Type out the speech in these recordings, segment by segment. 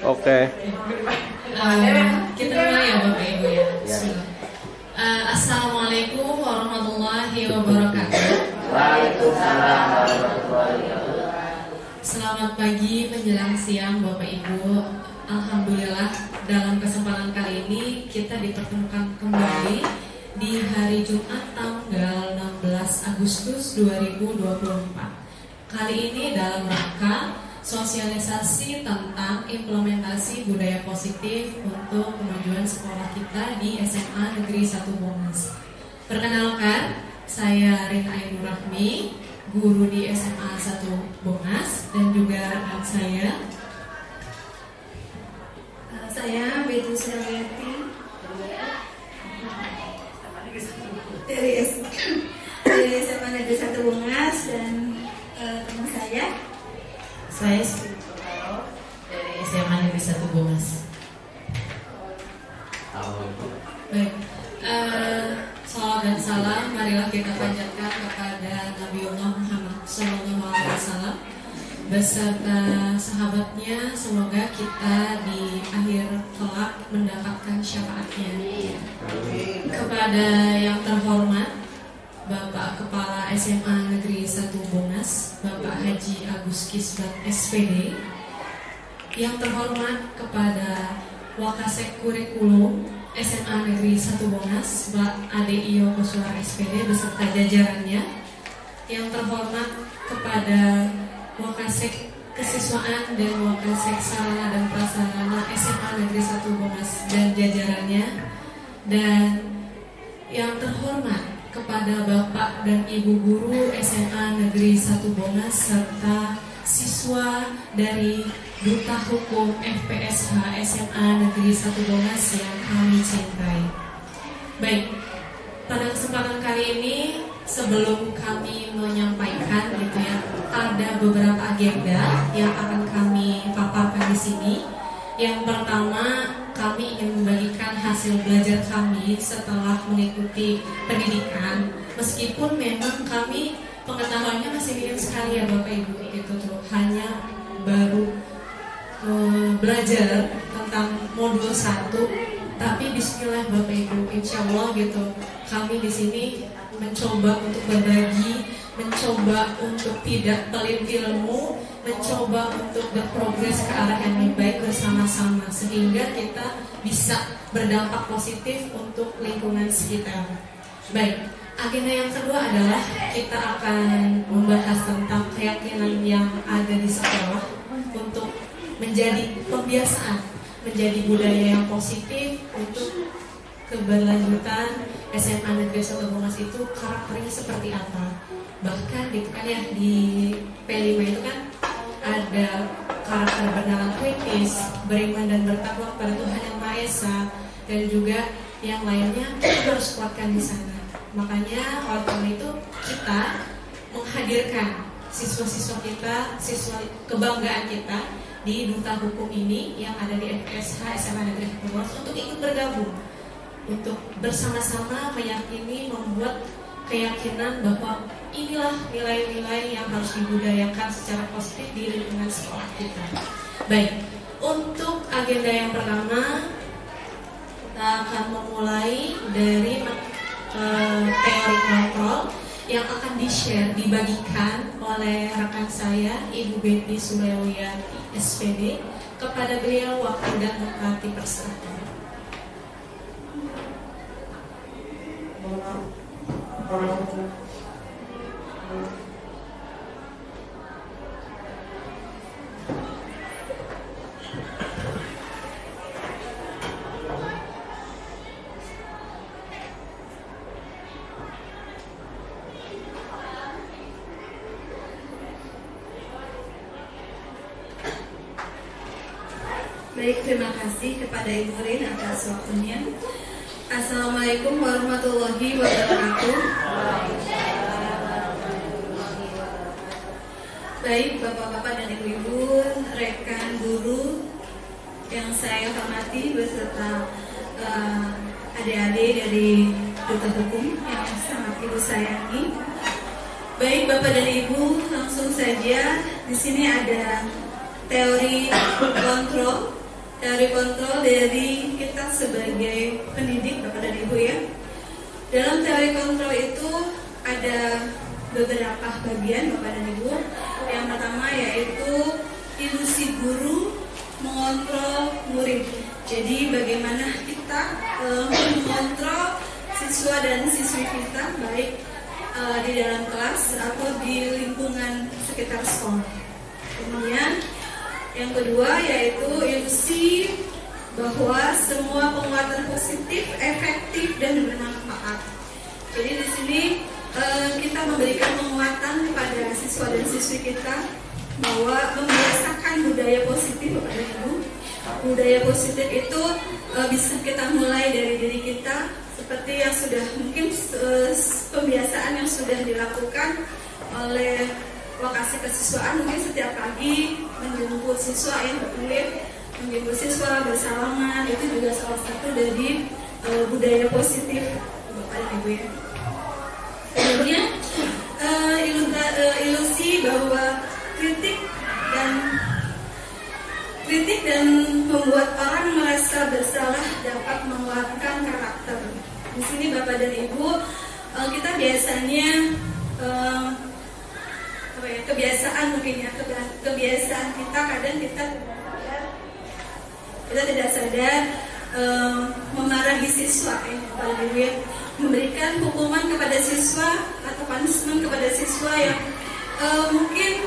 Oke. Kita mulai ya Bapak Ibu ya. Ya. Assalamualaikum warahmatullahi wabarakatuh. Waalaikumsalam warahmatullahi wabarakatuh. Selamat pagi menjelang siang Bapak Ibu. Alhamdulillah dalam kesempatan kali ini kita dipertemukan kembali di hari Jumat tanggal 16 Agustus 2024. Kali ini dalam rangka sosialisasi tentang implementasi budaya positif untuk kemajuan sekolah kita di SMA Negeri 1 Bongas. Perkenalkan, saya Rina Ainur Rahmi, guru di SMA 1 Bongas, dan juga rekan saya Betu Suriawati dari SMA Negeri 1 Bongas, dan teman saya Sri Putaro dari SMA Negeri 1 Bongas. Baik, salawat dan salam marilah kita panjatkan kepada Nabiullah Muhammad SAW beserta sahabatnya. Semoga kita di akhir kelak mendapatkan syafaatnya. Kepada yang terhormat Bapak Kepala SMA Negeri 1 Bongas, Bapak Haji Agus Kisbat SPD. Yang terhormat kepada Wakasek Kurikulum SMA Negeri 1 Bongas, Mbak Ade Iyo Kuswara SPD beserta jajarannya. Yang terhormat kepada Wakasek Kesiswaan dan Wakasek Sarana dan Prasarana SMA Negeri 1 Bongas dan jajarannya. Dan yang terhormat kepada Bapak dan Ibu Guru SMA Negeri 1 Bongas serta siswa dari Duta Hukum FPSH SMA Negeri 1 Bongas yang kami cintai. Baik, pada kesempatan kali ini sebelum kami menyampaikan gitu ya, ada beberapa agenda yang akan kami paparkan di sini. Yang pertama, kami ingin membagikan hasil belajar kami setelah mengikuti pendidikan. Meskipun memang kami pengetahuannya masih minim sekali ya Bapak Ibu gitu tuh, hanya baru belajar tentang modul 1. Tapi Bismillah Bapak Ibu, insya Allah gitu, kami di sini mencoba untuk berbagi, mencoba untuk tidak pelit ilmu, mencoba untuk berprogres ke arah yang lebih baik bersama-sama sehingga kita bisa berdampak positif untuk lingkungan sekitar. Baik, agenda yang kedua adalah kita akan membahas tentang keyakinan yang ada di sekolah untuk menjadi pembiasaan, menjadi budaya yang positif untuk keberlanjutan SMA Negeri 1 Bongas itu karakternya seperti apa. Bahkan gitu kan ya, di P5 itu kan ada karakter bernalar kritis, beriman dan bertakwa kepada Tuhan Yang Maha Esa, dan juga yang lainnya kita harus kuatkan di sana. Makanya oleh karena itu kita menghadirkan siswa-siswa kita, siswa kebanggaan kita di Duta Hukum ini yang ada di FPSH SMA Negeri 1 Bongas untuk ikut bergabung, untuk bersama-sama meyakini, membuat keyakinan bahwa inilah nilai-nilai yang harus dibudayakan secara positif di lingkungan sekolah kita. Baik, untuk agenda yang pertama kita akan memulai dari teori kontrol yang akan di-share, dibagikan oleh rekan saya Ibu Betty Suriawati SPD. Kepada beliau waktu dan tempat dipersilakan. Baik, terima kasih kepada Ibu Rin atas waktunya. Assalamualaikum warahmatullahi wabarakatuh. Baik, Bapak-bapak dan Ibu-ibu, rekan guru yang saya hormati beserta adik-adik dari Duta Hukum yang sangat Ibu sayangi. Baik, Bapak dan Ibu, langsung saja di sini ada teori kontrol teori kontrol dari kita sebagai pendidik Bapak dan Ibu ya. Dalam teori kontrol itu ada beberapa bagian Bapak dan Ibu. Yang pertama yaitu ilusi guru mengontrol murid. Jadi bagaimana kita mengontrol siswa dan siswi kita baik di dalam kelas atau di lingkungan sekitar sekolah. Kemudian yang kedua yaitu ilusi bahwa semua penguatan positif, efektif dan bermanfaat. Jadi di sini kita memberikan penguatan kepada siswa dan siswi kita bahwa membiasakan budaya positif kepada Ibu. Budaya positif itu bisa kita mulai dari diri kita, seperti yang sudah mungkin pembiasaan yang sudah dilakukan oleh lokasi kesiswaan, mungkin setiap pagi menjemput siswa yang terpilih, menjemput siswa bersalaman, itu juga salah satu dari budaya positif Bapak dan Ibu ya. Kemudian ilusi bahwa kritik dan membuat orang merasa bersalah dapat menguatkan karakter. Di sini Bapak dan Ibu, kita biasanya kebiasaan mungkin ya, kebiasaan kita kadang kita tidak sadar memarahi siswa ya, Bapak dan Ibu ya, memberikan hukuman kepada siswa atau punishment kepada siswa yang mungkin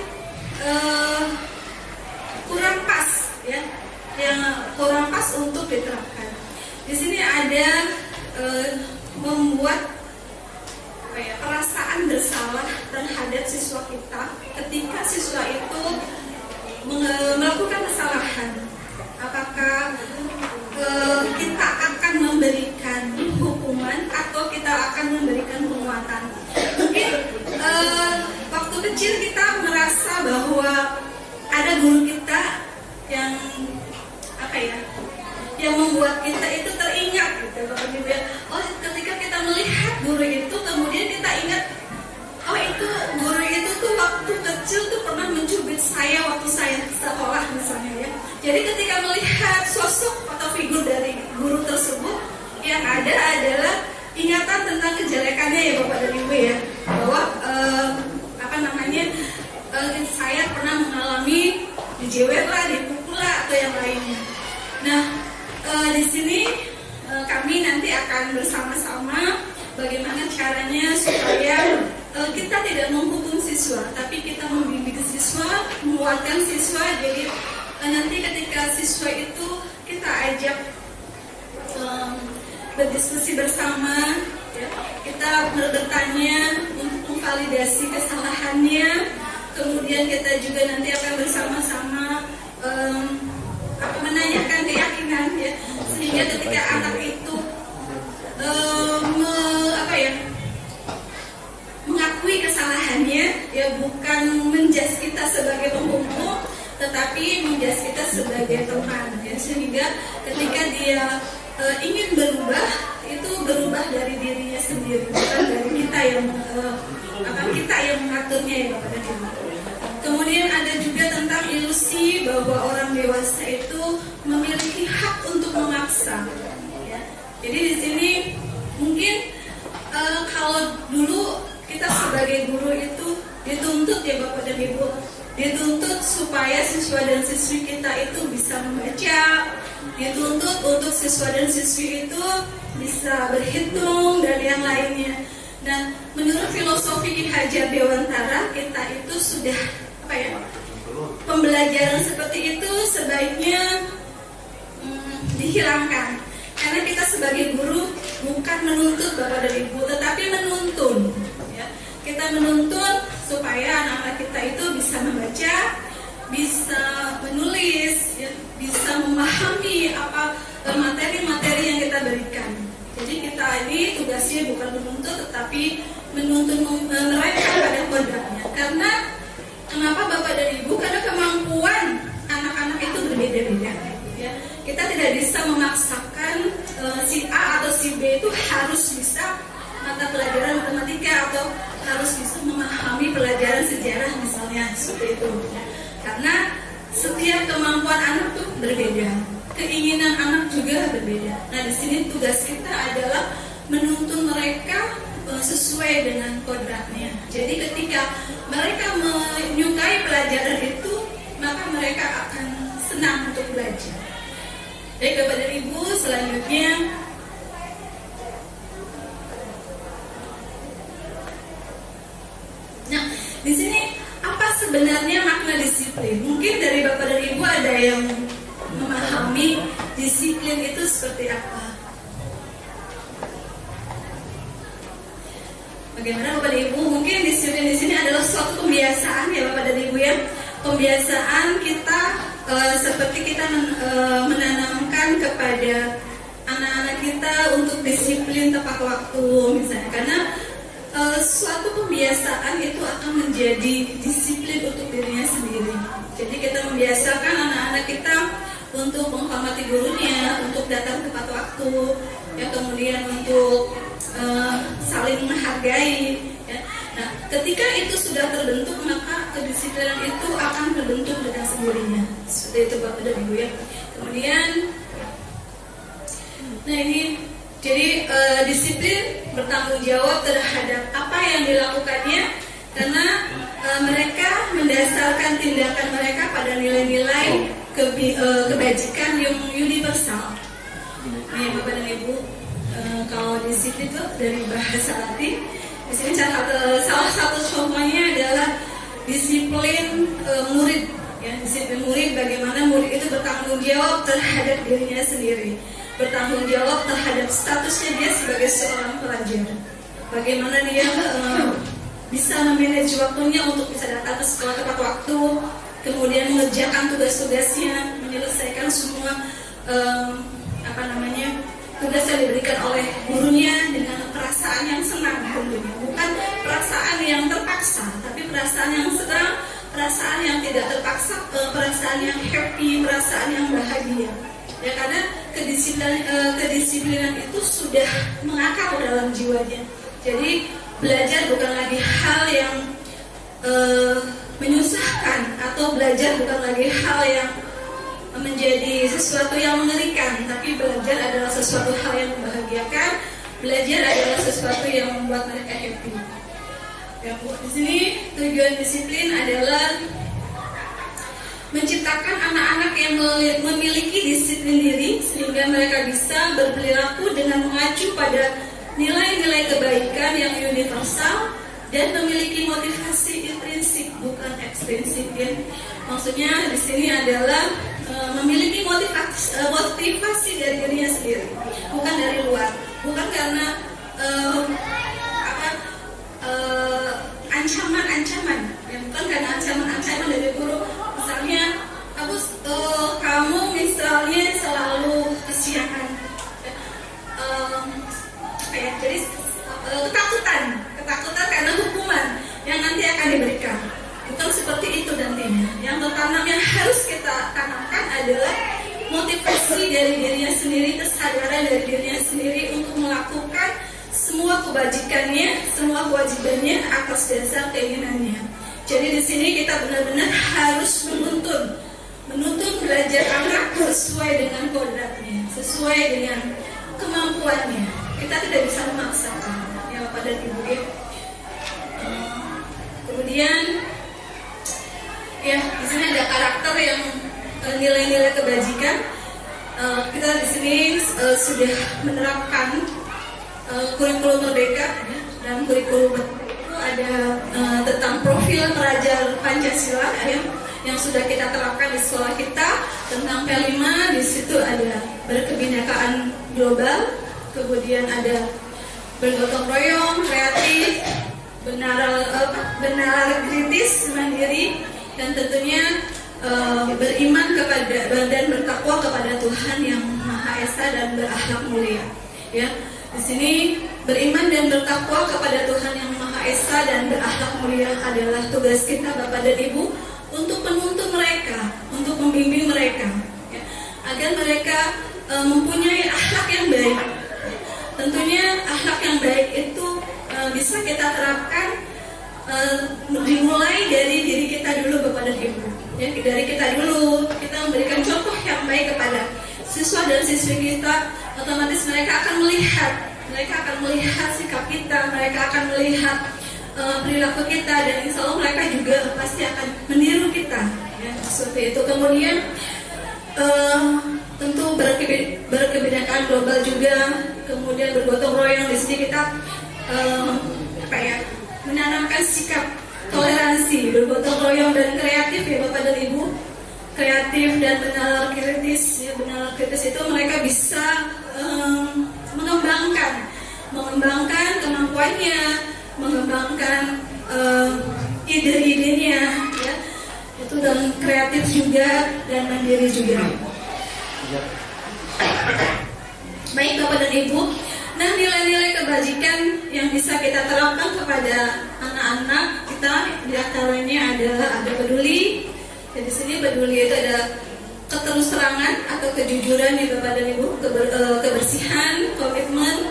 kurang pas ya, yang kurang pas untuk diterapkan. Di sini ada membuat perasaan bersalah terhadap siswa kita ketika siswa itu melakukan kesalahan. Apakah kita akan memberikan hukuman atau kita akan memberikan penguatan? Mungkin waktu kecil kita merasa bahwa ada guru kita yang yang membuat kita itu teringat gitu. Oh, ketika kita melihat guru itu, kemudian kita ingat, oh itu guru itu tuh waktu kecil tuh pernah mencubit saya waktu saya sekolah misalnya ya. Jadi ketika melihat sosok atau figur dari guru tersebut, yang ada adalah ingatan tentang kejelekannya ya Bapak dan Ibu ya, bahwa saya pernah mengalami dijewer lah, dipukul lah atau yang lainnya. Nah, di sini kami nanti akan bersama-sama bagaimana caranya supaya kita tidak menghukum siswa, tapi kita membimbing siswa, menguatkan siswa. Jadi nanti ketika siswa itu kita ajak berdiskusi bersama, ya, kita bertanya untuk memvalidasi kesalahannya. Kemudian kita juga nanti akan bersama-sama menanyakan keyakinan, ya, sehingga ketika anak itu mengakui kesalahannya, ya, bukan menjudge kita sebagai penghukum, tetapi menjudge kita sebagai teman, ya, sehingga ketika dia ingin berubah, itu berubah dari dirinya sendiri, bukan dari kita yang mengaturnya, ya Bapak dan Ibu. Kemudian ada juga tentang ilusi bahwa orang dewasa itu memiliki hak untuk memaksa. Ya. Jadi di sini mungkin kalau dulu kita sebagai guru itu dituntut ya Bapak dan Ibu, dituntut supaya siswa dan siswi kita itu bisa membaca, dituntut untuk siswa dan siswi itu bisa berhitung dan yang lainnya. Dan menurut filosofi Ki Hajar Dewantara, kita itu sudah pembelajaran seperti itu sebaiknya dihilangkan, karena kita sebagai guru bukan menuntut Bapak dan Ibu, tetapi menuntun, ya. Kita menuntun supaya anak-anak kita itu bisa membaca, bisa menulis, ya, bisa memahami apa materi-materi yang kita berikan. Jadi kita ini tugasnya bukan menuntut, tetapi menuntun mereka pada kodratnya. Karena kenapa Bapak dan Ibu? Karena kemampuan anak-anak itu berbeda-beda. Ya. Kita tidak bisa memaksakan si A atau si B itu harus bisa mata pelajaran matematika atau harus bisa memahami pelajaran sejarah misalnya, seperti itu. Karena setiap kemampuan anak tuh berbeda. keinginan anak juga berbeda. Nah, di sini tugas kita adalah menuntun mereka sesuai dengan kodratnya. Jadi ketika mereka menyukai pelajaran itu, maka mereka akan senang untuk belajar. Baik Bapak dan Ibu, selanjutnya nah, di sini apa sebenarnya makna disiplin? Mungkin dari Bapak dan Ibu ada yang memahami disiplin itu seperti apa. Bagaimana Bapak dan Ibu? Mungkin disiplin di sini adalah suatu kebiasaan ya Bapak dan Ibu ya. Kebiasaan kita seperti kita menanamkan kepada anak-anak kita untuk disiplin tepat waktu misalnya. Karena suatu kebiasaan itu akan menjadi disiplin untuk dirinya sendiri. Jadi kita membiasakan anak-anak kita untuk menghormati gurunya, untuk datang tepat waktu, ya, kemudian untuk saling menghargai. Ya. Nah, ketika itu sudah terbentuk, maka kedisiplinan itu akan terbentuk dengan sendirinya. Seperti itu Bapak dan Ibu ya. Kemudian, nah ini jadi disiplin bertanggung jawab terhadap apa yang dilakukannya, karena mereka mendasarkan tindakan mereka pada nilai-nilai kebajikan yang universal. Nih Bapak dan Ibu, kalau disiplin itu dari bahasa Latin. Di sini salah satu contohnya adalah disiplin murid. Ya, disiplin murid, bagaimana murid itu bertanggung jawab terhadap dirinya sendiri, bertanggung jawab terhadap statusnya dia sebagai seorang pelajar. Bagaimana dia bisa memanage waktunya untuk bisa datang ke sekolah tepat waktu, kemudian mengerjakan tugas-tugasnya, menyelesaikan semua tugas yang diberikan oleh gurunya dengan perasaan yang senang tentunya, bukan perasaan yang terpaksa, tapi perasaan yang senang, perasaan yang tidak terpaksa, perasaan yang happy, perasaan yang bahagia. Ya, karena kedisiplinan itu sudah mengakar dalam jiwanya. Jadi belajar bukan lagi hal yang menyusahkan, atau belajar bukan lagi hal yang menjadi sesuatu yang mengerikan, tapi belajar adalah sesuatu hal yang membahagiakan. Belajar adalah sesuatu yang membuat mereka happy. Ya, di sini tujuan disiplin adalah menciptakan anak-anak yang memiliki disiplin diri, sehingga mereka bisa berperilaku dengan mengacu pada nilai-nilai kebaikan yang universal dan memiliki motivasi intrinsik, bukan ekstrinsik. Ya. Maksudnya di sini adalah memiliki motivasi dari dirinya sendiri, bukan dari luar, bukan karena ancaman-ancaman, ya, bukan karena ancaman-ancaman dari guru. Misalnya, kamu misalnya selalu kesiangan, jadi ketakutan karena hukuman yang nanti akan diberikan. Bukan seperti itu nantinya. Yang pertama yang harus kita tanamkan adalah motivasi dari dirinya sendiri, kesadaran dari dirinya sendiri untuk melakukan semua kebajikannya, semua kewajibannya atas dasar keinginannya. Jadi di sini kita benar-benar harus menuntun belajar anak sesuai dengan kodratnya, sesuai dengan kemampuannya. Kita tidak bisa memaksakan, ya Bapak dan Ibu. Kemudian, ya di sini ada karakter yang nilai-nilai kebajikan. Kita di sini sudah menerapkan kurikulum merdeka. Dalam kurikulum itu ada tentang profil pelajar Pancasila yang sudah kita terapkan di sekolah kita, tentang P5. Di situ ada berkebinekaan global, kemudian ada bergotong royong, kreatif, benar kritis, mandiri, dan tentunya beriman kepada dan bertakwa kepada Tuhan yang Maha Esa dan berakhlak mulia. Ya, di sini beriman dan bertakwa kepada Tuhan yang Maha Esa dan berakhlak mulia adalah tugas kita Bapak dan Ibu untuk menuntun mereka, untuk membimbing mereka, ya, agar mereka mempunyai akhlak yang baik. Tentunya akhlak yang baik itu bisa kita terapkan dimulai dari diri kita dulu Bapak dan Ibu. Ya, dari kita dulu, kita memberikan contoh yang baik kepada dan siswi kita, otomatis mereka akan melihat sikap kita, mereka akan melihat perilaku kita, dan insya Allah mereka juga pasti akan meniru kita, ya, seperti itu. Kemudian tentu berkebinekaan global juga, kemudian bergotong royong. Di sini kita menanamkan sikap toleransi, bergotong royong dan kreatif, ya Bapak dan Ibu. Kreatif dan benar kritis, ya, benar kritis itu mereka bisa mengembangkan kemampuannya, mengembangkan ide-idenya, ya, itu, dan kreatif juga dan mandiri juga. Baik Bapak dan Ibu, nah nilai-nilai kebajikan yang bisa kita terapkan kepada anak-anak kita diantaranya ada peduli. Jadi di sini peduli itu ada keterus-terangan atau kejujuran, ya Bapak dan Ibu, kebersihan, komitmen,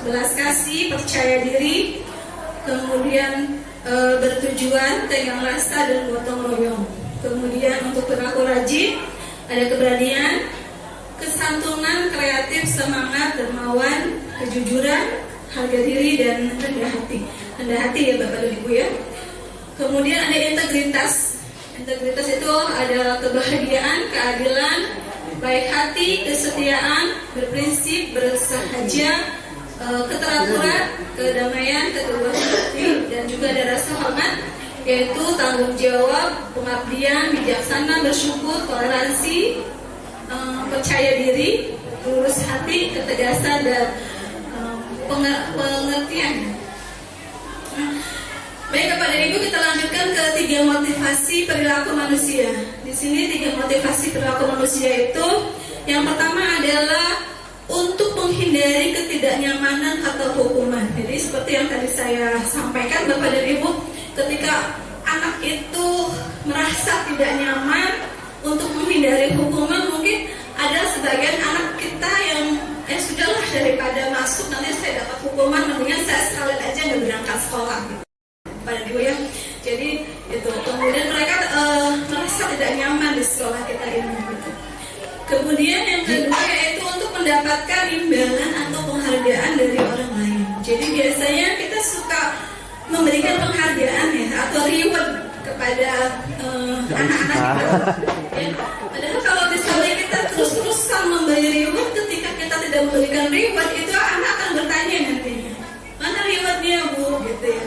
belas kasih, percaya diri, kemudian bertujuan, tenggang rasa, dan gotong royong. Kemudian untuk perilaku rajin, ada keberanian, kesantunan, kreatif, semangat, dermawan, kejujuran, harga diri, dan rendah hati. Rendah hati, ya Bapak dan Ibu, ya. Kemudian ada integritas. Integritas itu adalah kebahagiaan, keadilan, baik hati, kesetiaan, berprinsip, bersahaja, keteraturan, kedamaian, keteguhan hati, dan juga ada rasa hormat, yaitu tanggung jawab, pengabdian, bijaksana, bersyukur, toleransi, percaya diri, lurus hati, ketegasan, dan pengertian. Baik Bapak dan Ibu, kita lanjutkan ke 3 motivasi perilaku manusia. Di sini 3 motivasi perilaku manusia itu, yang pertama adalah untuk menghindari ketidaknyamanan atau hukuman. Jadi seperti yang tadi saya sampaikan Bapak dan Ibu, ketika anak itu merasa tidak nyaman, untuk menghindari hukuman, mungkin ada sebagian anak kita yang sudahlah, daripada masuk nanti saya dapat hukuman, mendingan saya sekalian aja nggak berangkat sekolah, gitu. Pada Ibu, ya. Jadi itu kemudian mereka merasa tidak nyaman di sekolah kita ini, gitu. Kemudian yang kedua yaitu untuk mendapatkan imbalan atau penghargaan dari orang lain. Jadi biasanya kita suka memberikan penghargaan, ya, atau reward kepada anak-anak kita, ya. Padahal kalau misalnya kita terus-terusan memberi reward, ketika kita tidak memberikan reward, itu anak akan bertanya nantinya, mana rewardnya Bu, gitu, ya.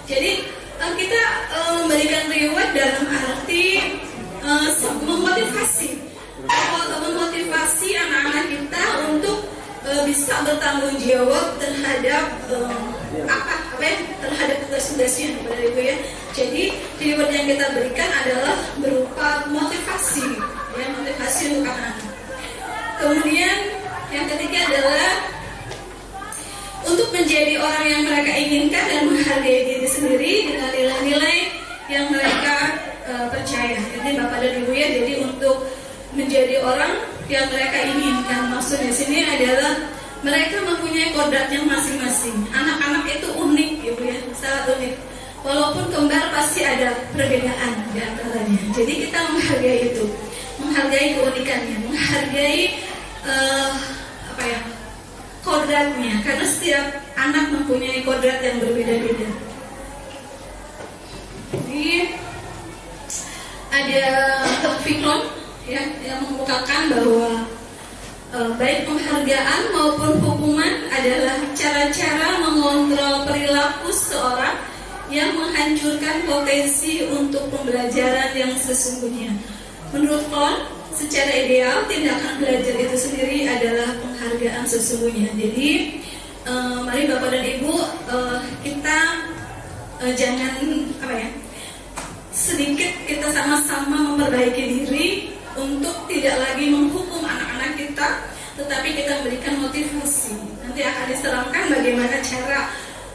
Jadi kita memberikan reward dalam arti memotivasi anak-anak kita untuk bisa bertanggung jawab terhadap terhadap tugas-tugasnya, Bapak Ibu, ya. Jadi reward yang kita berikan adalah berupa motivasi, ya, motivasi untuk anak-anak. Kemudian yang ketiga adalah untuk menjadi orang yang mereka inginkan dan menghargai diri sendiri dengan nilai-nilai yang mereka percaya. Jadi Bapak dan Ibu, ya, jadi untuk menjadi orang yang mereka inginkan, maksudnya sini adalah mereka mempunyai kodratnya masing-masing. Anak-anak itu unik, Ibu, ya, sangat unik. Walaupun kembar pasti ada perbedaan di antaranya. Jadi kita menghargai itu, menghargai keunikannya, menghargai kodratnya, karena setiap anak mempunyai kodrat yang berbeda-beda. Jadi ada Fikron, ya, yang mengemukakan bahwa baik penghargaan maupun hukuman adalah cara-cara mengontrol perilaku seorang yang menghancurkan potensi untuk pembelajaran yang sesungguhnya. Menurut Kohn, secara ideal tindakan belajar itu sendiri adalah penghargaan sesungguhnya. Jadi mari Bapak dan Ibu, kita jangan sedikit kita sama-sama memperbaiki diri untuk tidak lagi menghukum anak-anak kita, tetapi kita memberikan motivasi. Nanti akan diserahkan bagaimana cara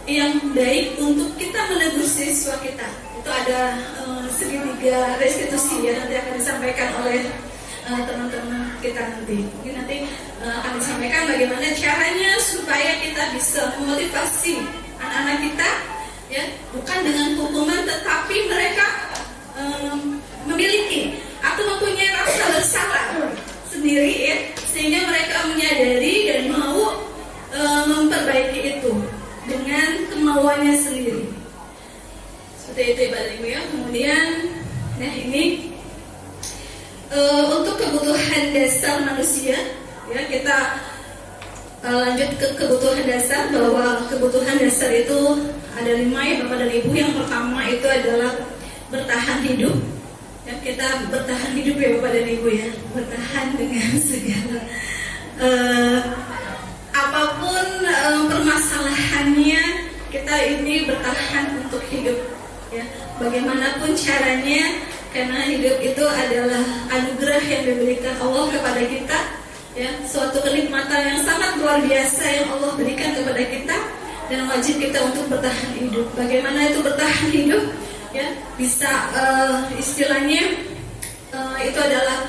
yang baik untuk kita menegur siswa kita. Itu ada segitiga restitusi, ya, nanti akan disampaikan oleh teman-teman kita nanti. Mungkin nanti akan disampaikan bagaimana caranya supaya kita bisa memotivasi anak-anak kita, ya, bukan dengan hukuman, tetapi mereka memiliki atau mempunyai rasa bersalah sendiri, ya, sehingga mereka Nah ini untuk kebutuhan dasar manusia, ya kita lanjut ke kebutuhan dasar, bahwa kebutuhan dasar itu ada 5 ya Bapak dan Ibu. Yang pertama itu adalah bertahan hidup. Ya, kita bertahan hidup ya Bapak dan Ibu ya, bertahan dengan segala apapun permasalahannya, kita ini bertahan untuk hidup ya, bagaimanapun caranya, karena hidup itu adalah anugerah yang diberikan Allah kepada kita ya, suatu kenikmatan yang sangat luar biasa yang Allah berikan kepada kita, dan wajib kita untuk bertahan hidup. Bagaimana itu bertahan hidup ya, bisa istilahnya itu adalah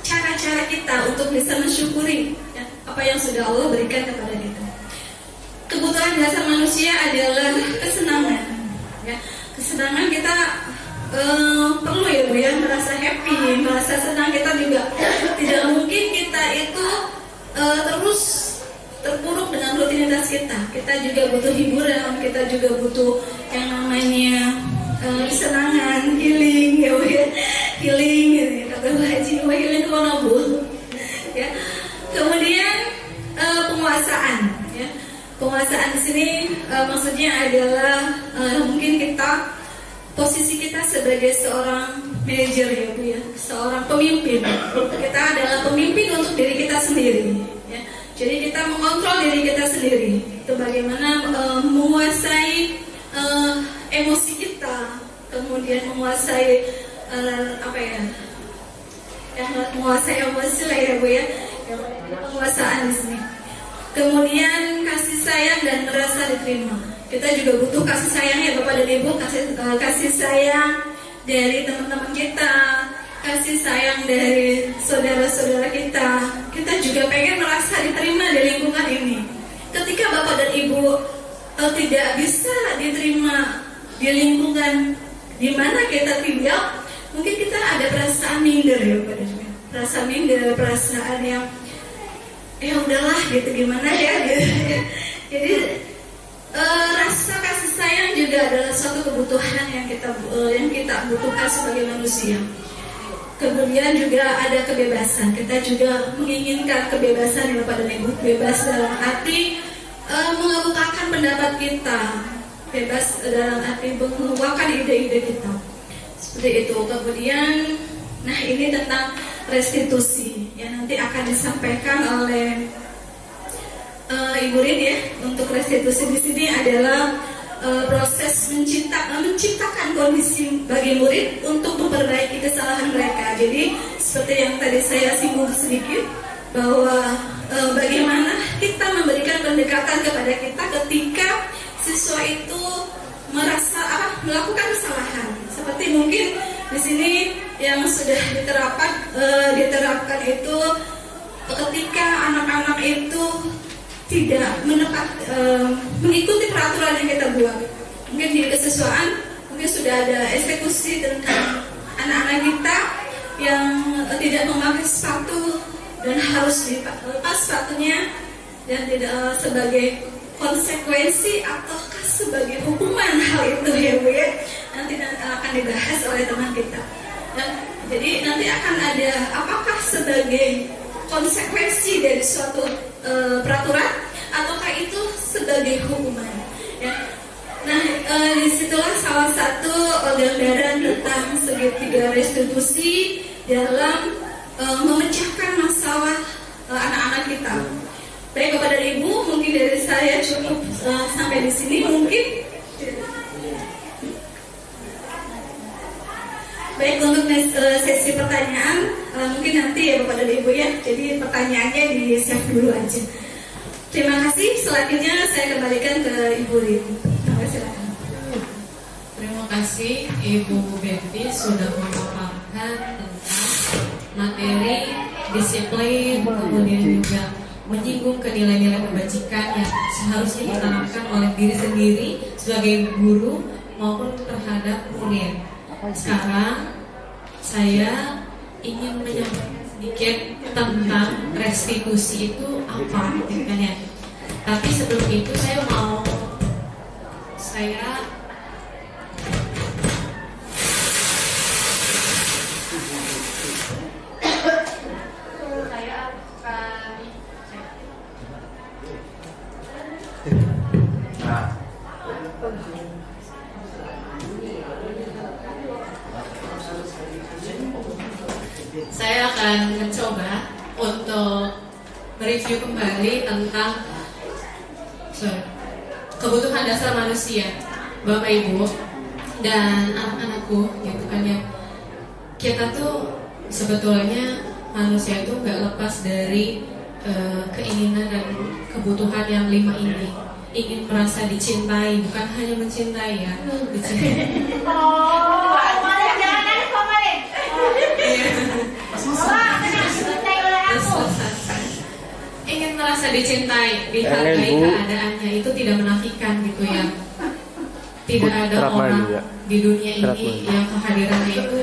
cara-cara kita untuk bisa mensyukuri ya, apa yang sudah Allah berikan kepada kita. Kebutuhan dasar manusia adalah kesenangan ya. Kesenangan kita perlu ya Bu ya, merasa happy, merasa senang. Kita juga tidak mungkin kita itu terus terpuruk dengan rutinitas kita. Kita juga butuh hiburan, kita juga butuh yang namanya kesenangan, healing ya Bu ya, healing gitu, kata Bu Haji, healing kemana Bu ya. Kemudian penguasaan ya. Penguasaan di sini maksudnya adalah mungkin kita, posisi kita sebagai seorang manajer ya Bu ya, seorang pemimpin. Kita adalah pemimpin untuk diri kita sendiri ya. Jadi kita mengontrol diri kita sendiri. Itu bagaimana menguasai emosi kita, kemudian menguasai apa ya? Yang menguasai emosi lah ya Bu ya. Penguasaan di sini. Kemudian kasih sayang dan merasa diterima. Kita juga butuh kasih sayang ya Bapak dan Ibu, kasih sayang dari teman-teman kita, kasih sayang dari saudara-saudara kita. Kita juga pengen merasa diterima di lingkungan ini. Ketika Bapak dan Ibu tidak bisa diterima di lingkungan di mana kita tinggal, mungkin kita ada perasaan minder ya Bapak dan Ibu. Perasaan minder, perasaan yang ya udahlah gitu, gimana ya gitu. Jadi rasa kasih sayang juga adalah suatu kebutuhan yang kita butuhkan sebagai manusia. Kemudian juga ada kebebasan. Kita juga menginginkan kebebasan ya Bapak dan Ibu, bebas dalam arti mengemukakan pendapat kita, bebas dalam arti mengemukakan ide-ide kita. Seperti itu. Kemudian, nah ini tentang restitusi yang nanti akan disampaikan oleh Ibu Rin ya. Untuk restitusi di sini adalah proses menciptakan kondisi bagi murid untuk memperbaiki kesalahan mereka. Jadi seperti yang tadi saya singgung sedikit, bahwa bagaimana kita memberikan pendekatan kepada kita ketika siswa itu merasa melakukan kesalahan. Seperti mungkin di sini yang sudah diterapkan itu ketika anak-anak itu tidak mengikuti peraturan yang kita buat. Mungkin di kesiswaan mungkin sudah ada eksekusi tentang anak-anak kita yang tidak memakai sepatu dan harus dilepas sepatunya, dan tidak sebagai konsekuensi ataukah sebagai hukuman hal itu ya Bu ya, nanti akan dibahas oleh teman kita. Dan jadi nanti akan ada apakah sebagai konsekuensi dari suatu peraturan ataukah itu sebagai hukuman ya. Nah disitulah salah satu gambaran tentang segitiga restitusi dalam memecahkan masalah anak-anak kita. Baik Bapak dan Ibu, mungkin dari saya cukup sampai di sini. Mungkin baik untuk sesi pertanyaan, mungkin nanti ya Bapak dan Ibu ya. Jadi pertanyaannya di save dulu aja. Terima kasih. Selanjutnya saya kembalikan ke Ibu Rin. Silakan. Terima kasih Ibu Betty sudah memaparkan tentang materi disiplin, kemudian juga menyinggung ke nilai-nilai kebajikan yang seharusnya ditanamkan oleh diri sendiri sebagai guru maupun terhadap murid. Sekarang saya ingin menyampaikan sedikit tentang restitusi itu apa, gitu kan ya. Tapi sebelum itu saya saya akan mencoba untuk mereview kembali tentang kebutuhan dasar manusia, Bapak Ibu dan anak-anakku, gitu kan ya. Kita tuh sebetulnya manusia itu nggak lepas dari keinginan dan kebutuhan yang 5 ini. Ingin merasa dicintai, bukan hanya mencintai ya, dicintai. Ingin merasa dicintai, dihargai keadaannya, itu tidak menafikan gitu ya. Tidak ada orang di dunia ini yang kehadirannya itu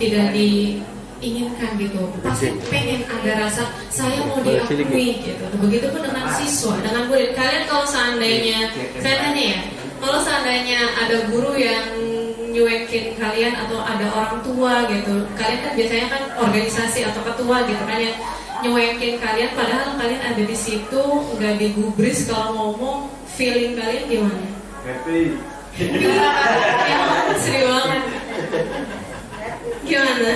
tidak diinginkan gitu. Pasti pengen ada rasa saya mau diakui gitu. Begitupun dengan siswa, dengan murid. Kalian kalau seandainya, saya tanya ya, kalau seandainya ada guru yang nyuekin kalian atau ada orang tua gitu, kalian kan biasanya kan organisasi atau ketua gitu kan yang nyuekin kalian, padahal kalian ada di situ nggak digubris, kalau ngomong feeling kalian gimana? Happy. Sedih banget. Gimana?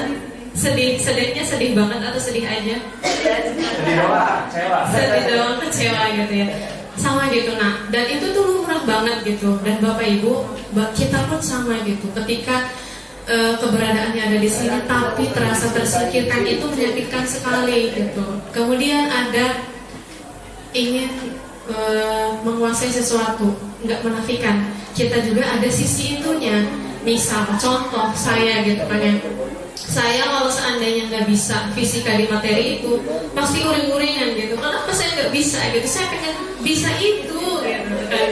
Sedihnya sedih banget atau sedih aja? Sedih doang, kecewa gitu ya. Sama gitu, nah, dan itu tuh lumrah banget gitu. Dan Bapak Ibu, kita pun sama gitu. Ketika keberadaannya ada di sini, tapi terasa tersingkirkan, itu menyakitkan sekali gitu. Kemudian ada ingin menguasai sesuatu, nggak menafikan. Kita juga ada sisi itunya. Misal, contoh saya gitu kan ya. Saya kalau seandainya nggak bisa fisika di materi itu, pasti uring-uringan gitu. Kenapa saya nggak bisa gitu? Saya pengen bisa itu gitu kan.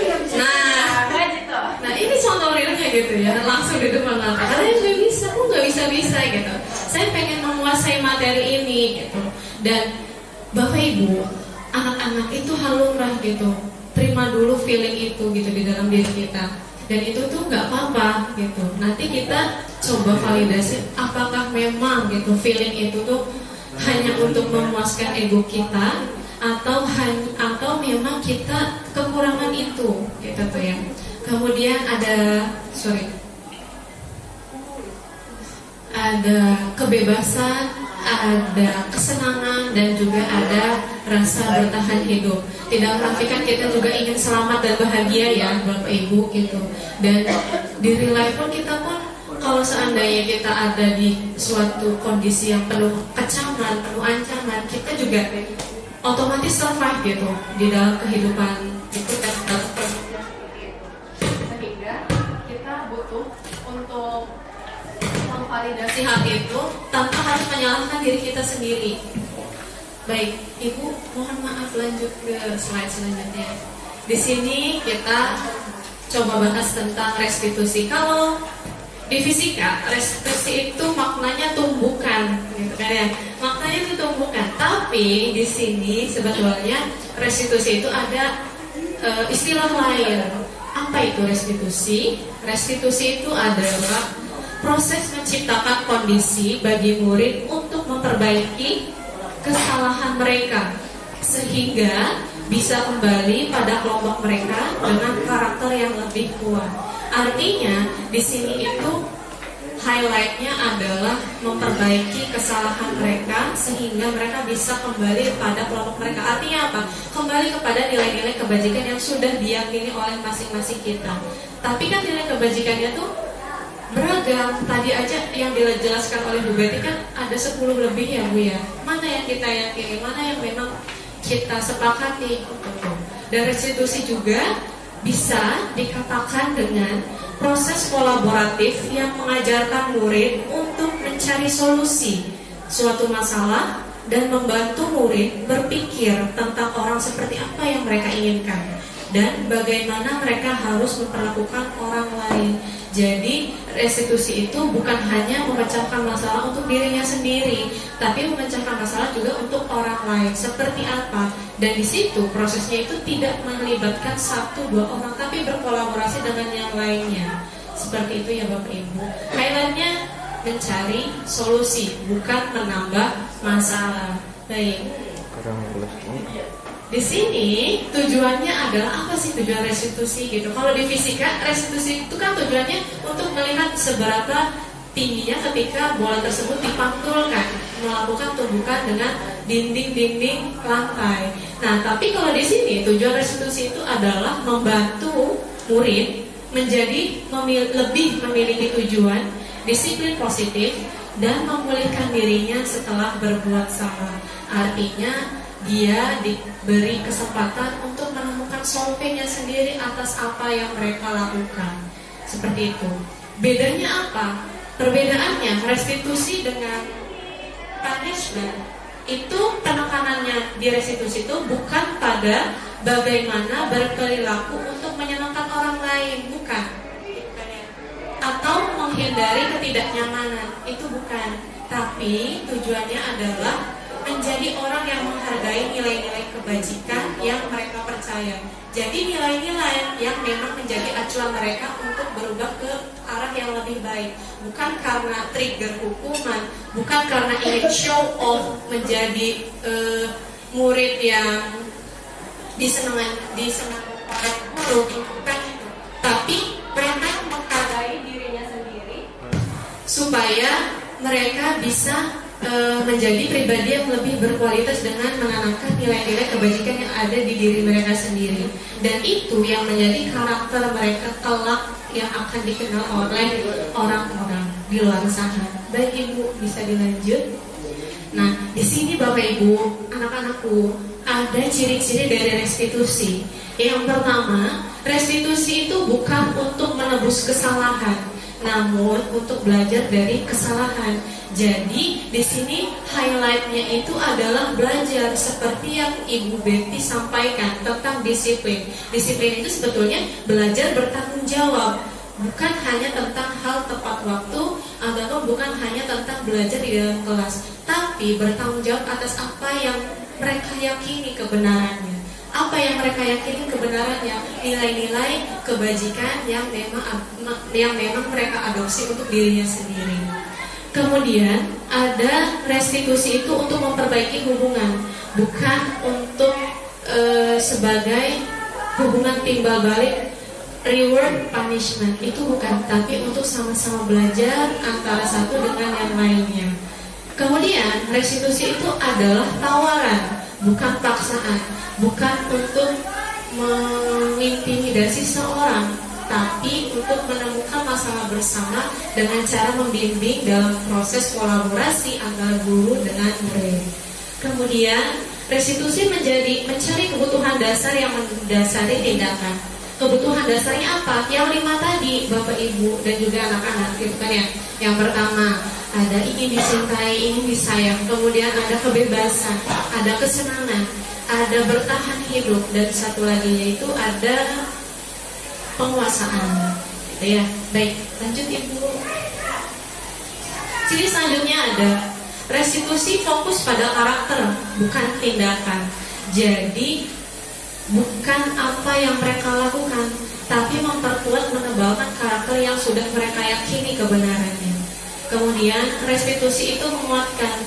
Nah ini contoh realnya gitu ya, langsung di depan mata. Kalian nggak bisa, aku nggak bisa gitu. Saya pengen menguasai materi ini gitu. Dan Bapak Ibu, anak-anak itu halumrah gitu. Terima dulu feeling itu gitu di dalam diri kita. Dan itu tuh nggak apa-apa gitu. Nanti kita coba validasi apakah memang gitu feeling itu tuh hanya untuk memuaskan ego kita atau memang kita kekurangan itu gitu tuh ya. Kemudian ada kebebasan, ada kesenangan, dan juga ada rasa bertahan hidup. Tidak menafikan kita juga ingin selamat dan bahagia ya Bapak Ibu gitu. Dan di real life pun kita pun kalau seandainya kita ada di suatu kondisi yang penuh kecaman, penuh ancaman, kita juga otomatis survive gitu di dalam kehidupan itu kan. Sehingga kita butuh untuk memvalidasi hal itu tanpa harus menyalahkan diri kita sendiri. Baik, Ibu, mohon maaf lanjut ke slide selanjutnya. Di sini kita coba bahas tentang restitusi. Kalau di fisika, restitusi itu maknanya tumbukan, gitu kan ya. Maknanya itu tumbukan. Tapi di sini sebetulnya restitusi itu ada istilah lain. Apa itu restitusi? Restitusi itu adalah proses menciptakan kondisi bagi murid untuk memperbaiki kesalahan mereka sehingga bisa kembali pada kelompok mereka dengan karakter yang lebih kuat. Artinya di sini itu highlightnya adalah memperbaiki kesalahan mereka sehingga mereka bisa kembali pada kelompok mereka. Artinya apa? Kembali kepada nilai-nilai kebajikan yang sudah diyakini oleh masing-masing kita. Tapi kan nilai kebajikannya tuh beragam. Tadi aja yang dijelaskan oleh Bu Betty kan ada 10 lebih ya Bu ya. Mana yang kita yakini, mana yang memang kita sepakati. Dan restitusi juga bisa dikatakan dengan proses kolaboratif yang mengajarkan murid untuk mencari solusi suatu masalah dan membantu murid berpikir tentang orang seperti apa yang mereka inginkan dan bagaimana mereka harus memperlakukan orang lain. Jadi restitusi itu bukan hanya memecahkan masalah untuk dirinya sendiri, tapi memecahkan masalah juga untuk orang lain. Seperti apa? Dan di situ prosesnya itu tidak melibatkan 1-2 orang, tapi berkolaborasi dengan yang lainnya. Seperti itu ya Bapak Ibu. Highlightnya mencari solusi, bukan menambah masalah. Baik. Di sini tujuannya adalah apa sih tujuan restitusi gitu? Kalau di fisika restitusi itu kan tujuannya untuk melihat seberapa tingginya ketika bola tersebut dipantulkan, melakukan tumbukan dengan dinding-dinding lantai. Nah, tapi kalau di sini tujuan restitusi itu adalah membantu murid menjadi lebih memiliki tujuan, disiplin positif, dan memulihkan dirinya setelah berbuat salah. Artinya dia diberi kesempatan untuk menemukan solusinya sendiri atas apa yang mereka lakukan. Seperti itu. Bedanya apa? Perbedaannya restitusi dengan punishment itu penekanannya di restitusi itu bukan pada bagaimana berperilaku untuk menyenangkan orang lain, bukan. Atau menghindari ketidaknyamanan, itu bukan. Tapi tujuannya adalah menjadi orang yang menghargai nilai-nilai kebajikan yang mereka percaya. Jadi nilai-nilai yang memang menjadi acuan mereka untuk berubah ke arah yang lebih baik. Bukan karena trigger hukuman, bukan karena ingin show off menjadi murid yang disenangi oleh guru, bukan itu. Tapi mereka menghargai dirinya sendiri supaya mereka bisa menjadi pribadi yang lebih berkualitas dengan menanamkan nilai-nilai kebajikan yang ada di diri mereka sendiri. Dan itu yang menjadi karakter mereka kelak yang akan dikenal oleh orang-orang di luar sana. Baik Ibu, bisa dilanjut. Nah, di sini Bapak Ibu, anak-anakku, ada ciri-ciri dari restitusi. Yang pertama, restitusi itu bukan untuk menebus kesalahan, namun untuk belajar dari kesalahan. Jadi di sini highlightnya itu adalah belajar seperti yang Ibu Betty sampaikan tentang disiplin. Disiplin itu sebetulnya belajar bertanggung jawab, bukan hanya tentang hal tepat waktu ataupun bukan hanya tentang belajar di dalam kelas, tapi bertanggung jawab atas apa yang mereka yakini kebenarannya. Apa yang mereka yakini kebenarannya, nilai-nilai kebajikan yang memang mereka adopsi untuk dirinya sendiri. Kemudian ada restitusi itu untuk memperbaiki hubungan, bukan untuk sebagai hubungan timbal balik, reward punishment, itu bukan, tapi untuk sama-sama belajar antara satu dengan yang lainnya. Kemudian restitusi itu adalah tawaran, bukan paksaan, bukan untuk mengintimidasi seorang, tapi untuk menemukan masalah bersama dengan cara membimbing dalam proses kolaborasi antara guru dengan murid. Kemudian restitusi mencari kebutuhan dasar yang mendasari tindakan. Kebutuhan dasarnya apa? Yang 5 tadi, Bapak Ibu dan juga anak-anak, gitu kan ya. Yang pertama, ada ingin dicintai, ingin disayang. Kemudian ada kebebasan, ada kesenangan, ada bertahan hidup, dan satu lagi yaitu ada penguasaan. Gitu ya. Baik, lanjut Ibu. Ciri selanjutnya ada restitusi fokus pada karakter, bukan tindakan. Jadi bukan apa yang mereka lakukan, tapi memperkuat, menebalkan karakter yang sudah mereka yakini kebenarannya. Kemudian restitusi itu menguatkan,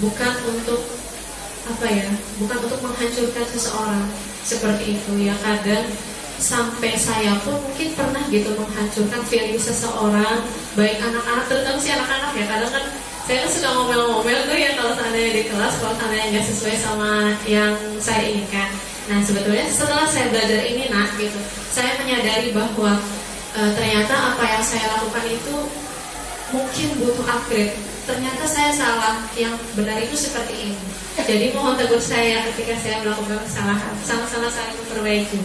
bukan untuk bukan untuk menghancurkan seseorang. Seperti itu ya, kadang sampai saya pun mungkin pernah gitu menghancurkan feeling seseorang, baik anak-anak, terutama si anak-anak ya. Kadang kan saya kan suka ngomel-ngomel tuh ya kalau seandainya di kelas, kalau seandainya nggak sesuai sama yang saya inginkan. Nah sebetulnya setelah saya belajar ini gitu, saya menyadari bahwa ternyata apa yang saya lakukan itu mungkin butuh upgrade. Ternyata saya salah, yang benar itu seperti ini. Jadi mohon tegur saya ketika saya melakukan kesalahan, sama-sama saling memperbaiki.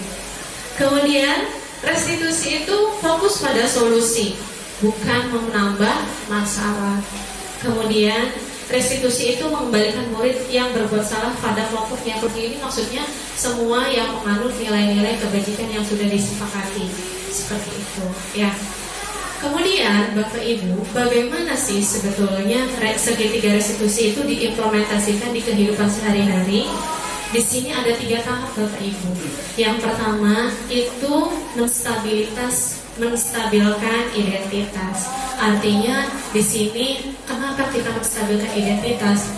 Kemudian restitusi itu fokus pada solusi, bukan menambah masalah. Kemudian restitusi itu mengembalikan murid yang berbuat salah pada pokoknya. Ini maksudnya semua yang menganut nilai-nilai kebajikan yang sudah disepakati. Seperti itu ya. Kemudian Bapak Ibu, bagaimana sih sebetulnya segitiga restitusi itu diimplementasikan di kehidupan sehari-hari? Di sini ada 3 tahap Bapak Ibu. Yang pertama itu menstabilkan identitas. Artinya di sini kenapa kita menstabilkan identitas?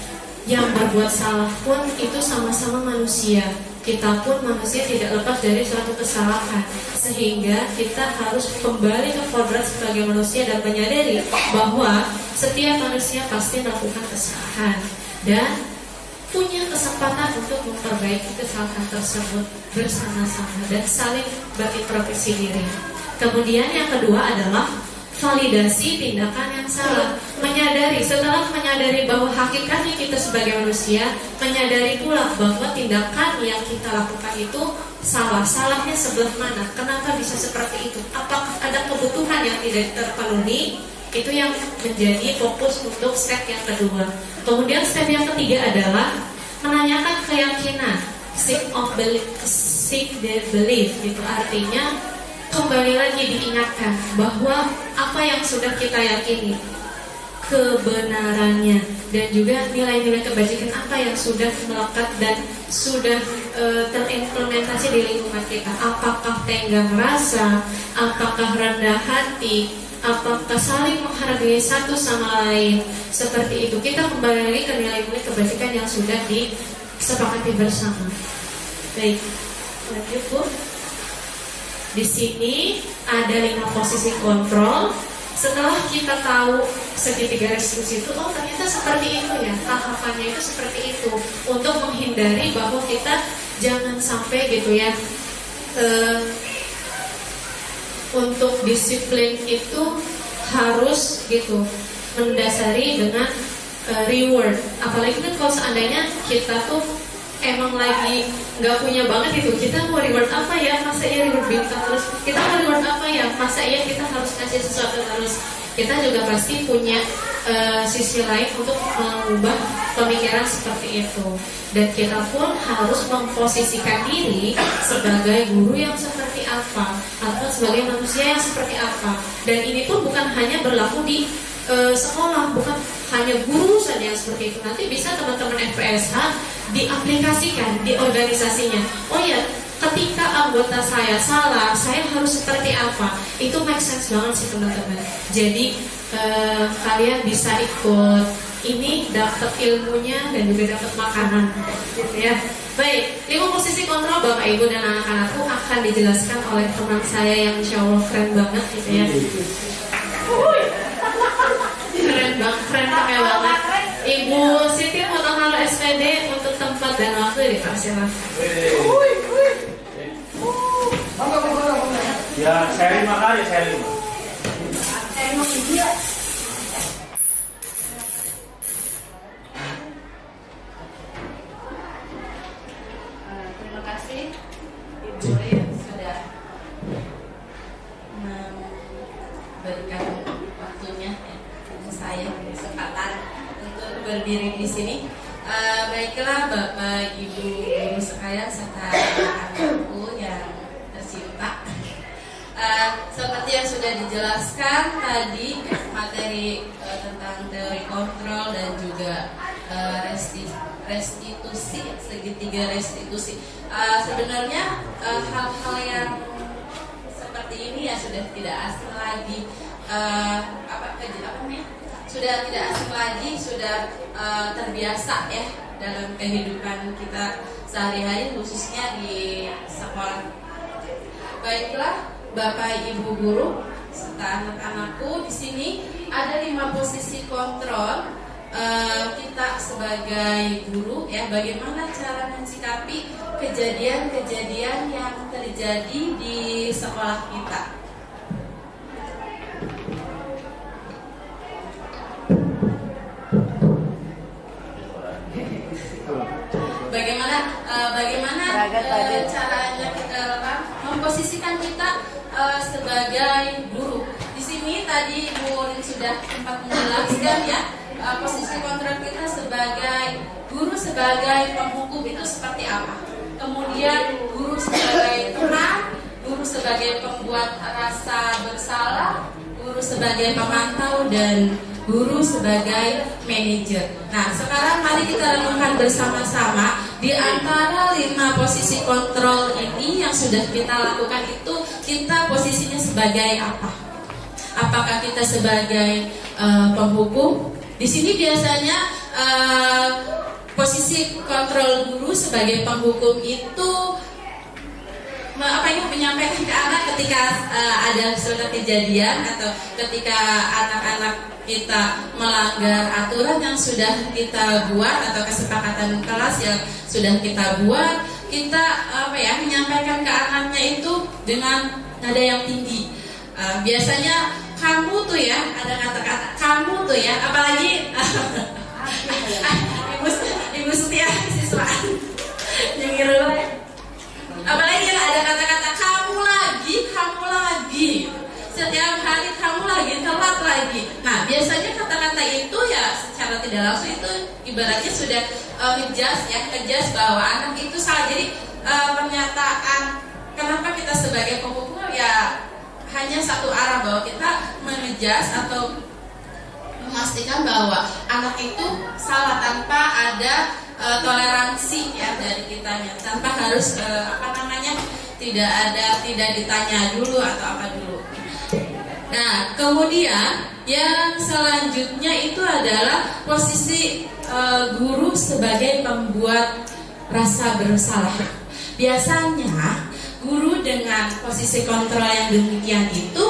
Yang berbuat salah pun itu sama-sama manusia, kita pun manusia tidak lepas dari suatu kesalahan, sehingga kita harus kembali ke kodrat sebagai manusia dan menyadari bahwa setiap manusia pasti melakukan kesalahan dan punya kesempatan untuk memperbaiki kesalahan tersebut bersama-sama dan saling berintrospeksi diri. Kemudian yang kedua adalah validasi tindakan yang salah. Setelah menyadari bahwa hakikatnya kita sebagai manusia, menyadari pula bahwa tindakan yang kita lakukan itu salah. Salahnya sebelah mana? Kenapa bisa seperti itu? Apakah ada kebutuhan yang tidak terpenuhi? Itu yang menjadi fokus untuk step yang kedua. Kemudian step yang ketiga adalah menanyakan keyakinan, seek the belief, gitu. Artinya kembali lagi diingatkan bahwa apa yang sudah kita yakini, kebenarannya, dan juga nilai-nilai kebajikan apa yang sudah melekat dan sudah terimplementasi di lingkungan kita. Apakah tenggang rasa, apakah rendah hati, apakah saling menghargai satu sama lain. Seperti itu, kita kembali lagi ke nilai-nilai kebajikan yang sudah disepakati bersama. Baik, lanjut Bu. Di sini ada 5 posisi kontrol. Setelah kita tahu segitiga restitusi itu, oh ternyata seperti itu ya, tahapannya itu seperti itu, untuk menghindari bahwa kita jangan sampai gitu ya, untuk disiplin itu harus gitu mendasari dengan reward. Apalagi kan kalau seandainya kita tuh emang lagi nggak punya banget itu, kita mau reward apa ya, masa iya reward bintang terus, kita mau reward apa ya, masa iya kita harus kasih sesuatu terus. Kita juga pasti punya sisi lain untuk mengubah pemikiran seperti itu, dan kita pun harus memposisikan diri sebagai guru yang seperti apa atau sebagai manusia yang seperti apa. Dan ini pun bukan hanya berlaku di sekolah, bukan hanya guru saja yang seperti itu. Nanti bisa teman-teman FPSH diaplikasikan di organisasinya. Oh ya, ketika anggota saya salah, saya harus seperti apa? Itu make sense banget sih teman-teman. Jadi kalian bisa ikut ini, dapat ilmunya dan juga dapat makanan, gitu ya. Baik, 5 posisi kontrol Bapak Ibu dan anak-anakku akan dijelaskan oleh teman saya yang insya Allah keren banget, gitu ya. Keren banget. Ibu Siti Mutahara SPD untuk tempat dan waktu dipersilakan. Ya, saya 5 kali, saya 5. Terima kasih Ibu yang sudah memberikan waktunya saya kesempatan untuk berdiri di sini. Baiklah Bapak Ibu guru sekalian serta anak-anakku yang tercinta. Seperti yang sudah dijelaskan tadi materi tentang teori kontrol dan juga restitusi, segitiga restitusi. Sebenarnya hal-hal yang seperti ini ya sudah tidak asing lagi. Sudah tidak asing lagi, sudah terbiasa ya dalam kehidupan kita sehari-hari, khususnya di sekolah. Baiklah Bapak Ibu guru serta anak-anakku, di sini ada 5 posisi kontrol kita sebagai guru ya, bagaimana cara mensikapi kejadian-kejadian yang terjadi di sekolah kita. Bagaimana caranya kita memposisikan kita sebagai guru. Di sini tadi Bu sudah sempat menjelaskan ya, posisi kontrol kita sebagai guru, sebagai penghukum itu seperti apa. Kemudian guru sebagai teman, guru sebagai pembuat rasa bersalah, guru sebagai pemantau, dan guru sebagai manajer. Nah, sekarang mari kita renungkan bersama-sama di antara 5 posisi kontrol ini yang sudah kita lakukan itu, kita posisinya sebagai apa? Apakah kita sebagai penghukum? Di sini biasanya posisi kontrol guru sebagai penghukum itu menyampaikan ke anak ketika ada suatu kejadian atau ketika anak-anak kita melanggar aturan yang sudah kita buat atau kesepakatan kelas yang sudah kita buat, kita menyampaikan ke anaknya itu dengan nada yang tinggi. Biasanya kamu tuh ya, ada kata-kata kamu tuh ya, apalagi ibu setia siswa yang apalagi ada kata-kata kamu lagi setiap hari kamu lagi telat lagi. Nah biasanya kata-kata itu ya secara tidak langsung itu ibaratnya sudah ngejudge bahwa anak itu salah. Jadi pernyataan kenapa kita sebagai penghukum ya hanya satu arah, bahwa kita mengejudge atau memastikan bahwa anak itu salah tanpa ada toleransi ya dari kitanya, tanpa harus tidak ditanya dulu atau apa dulu. Nah kemudian yang selanjutnya itu adalah posisi guru sebagai pembuat rasa bersalah. Biasanya guru dengan posisi kontrol yang demikian itu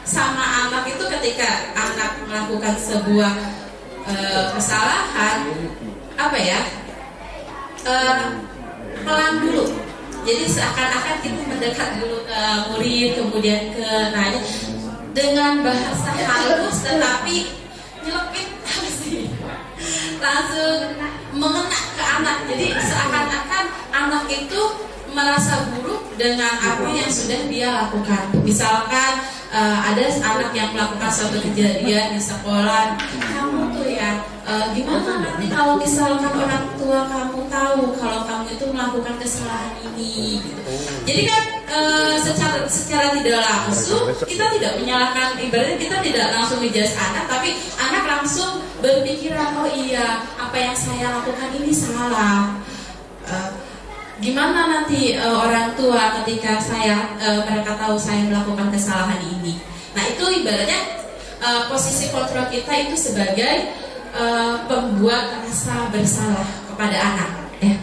sama anak itu ketika anak melakukan sebuah kesalahan pelan dulu. Jadi seakan-akan kita mendekat dulu ke murid, kemudian ke nanya dengan bahasa halus tetapi nyelekit langsung mengena ke anak. Jadi seakan-akan anak itu merasa buruk dengan apa yang sudah dia lakukan. Misalkan ada anak yang melakukan suatu kejadian di sekolah, kamu tuh ya gimana nanti kalau misalkan orang tua kamu tahu kalau kamu itu melakukan kesalahan ini gitu. Jadi kan secara tidak langsung kita tidak menyalahkan, ibaratnya kita tidak langsung ngejudge anak, tapi anak langsung berpikiran, oh iya apa yang saya lakukan ini salah. Gimana nanti orang tua ketika mereka tahu saya melakukan kesalahan ini. Nah itu ibaratnya posisi kontrol kita itu sebagai pembuat rasa bersalah kepada anak ya.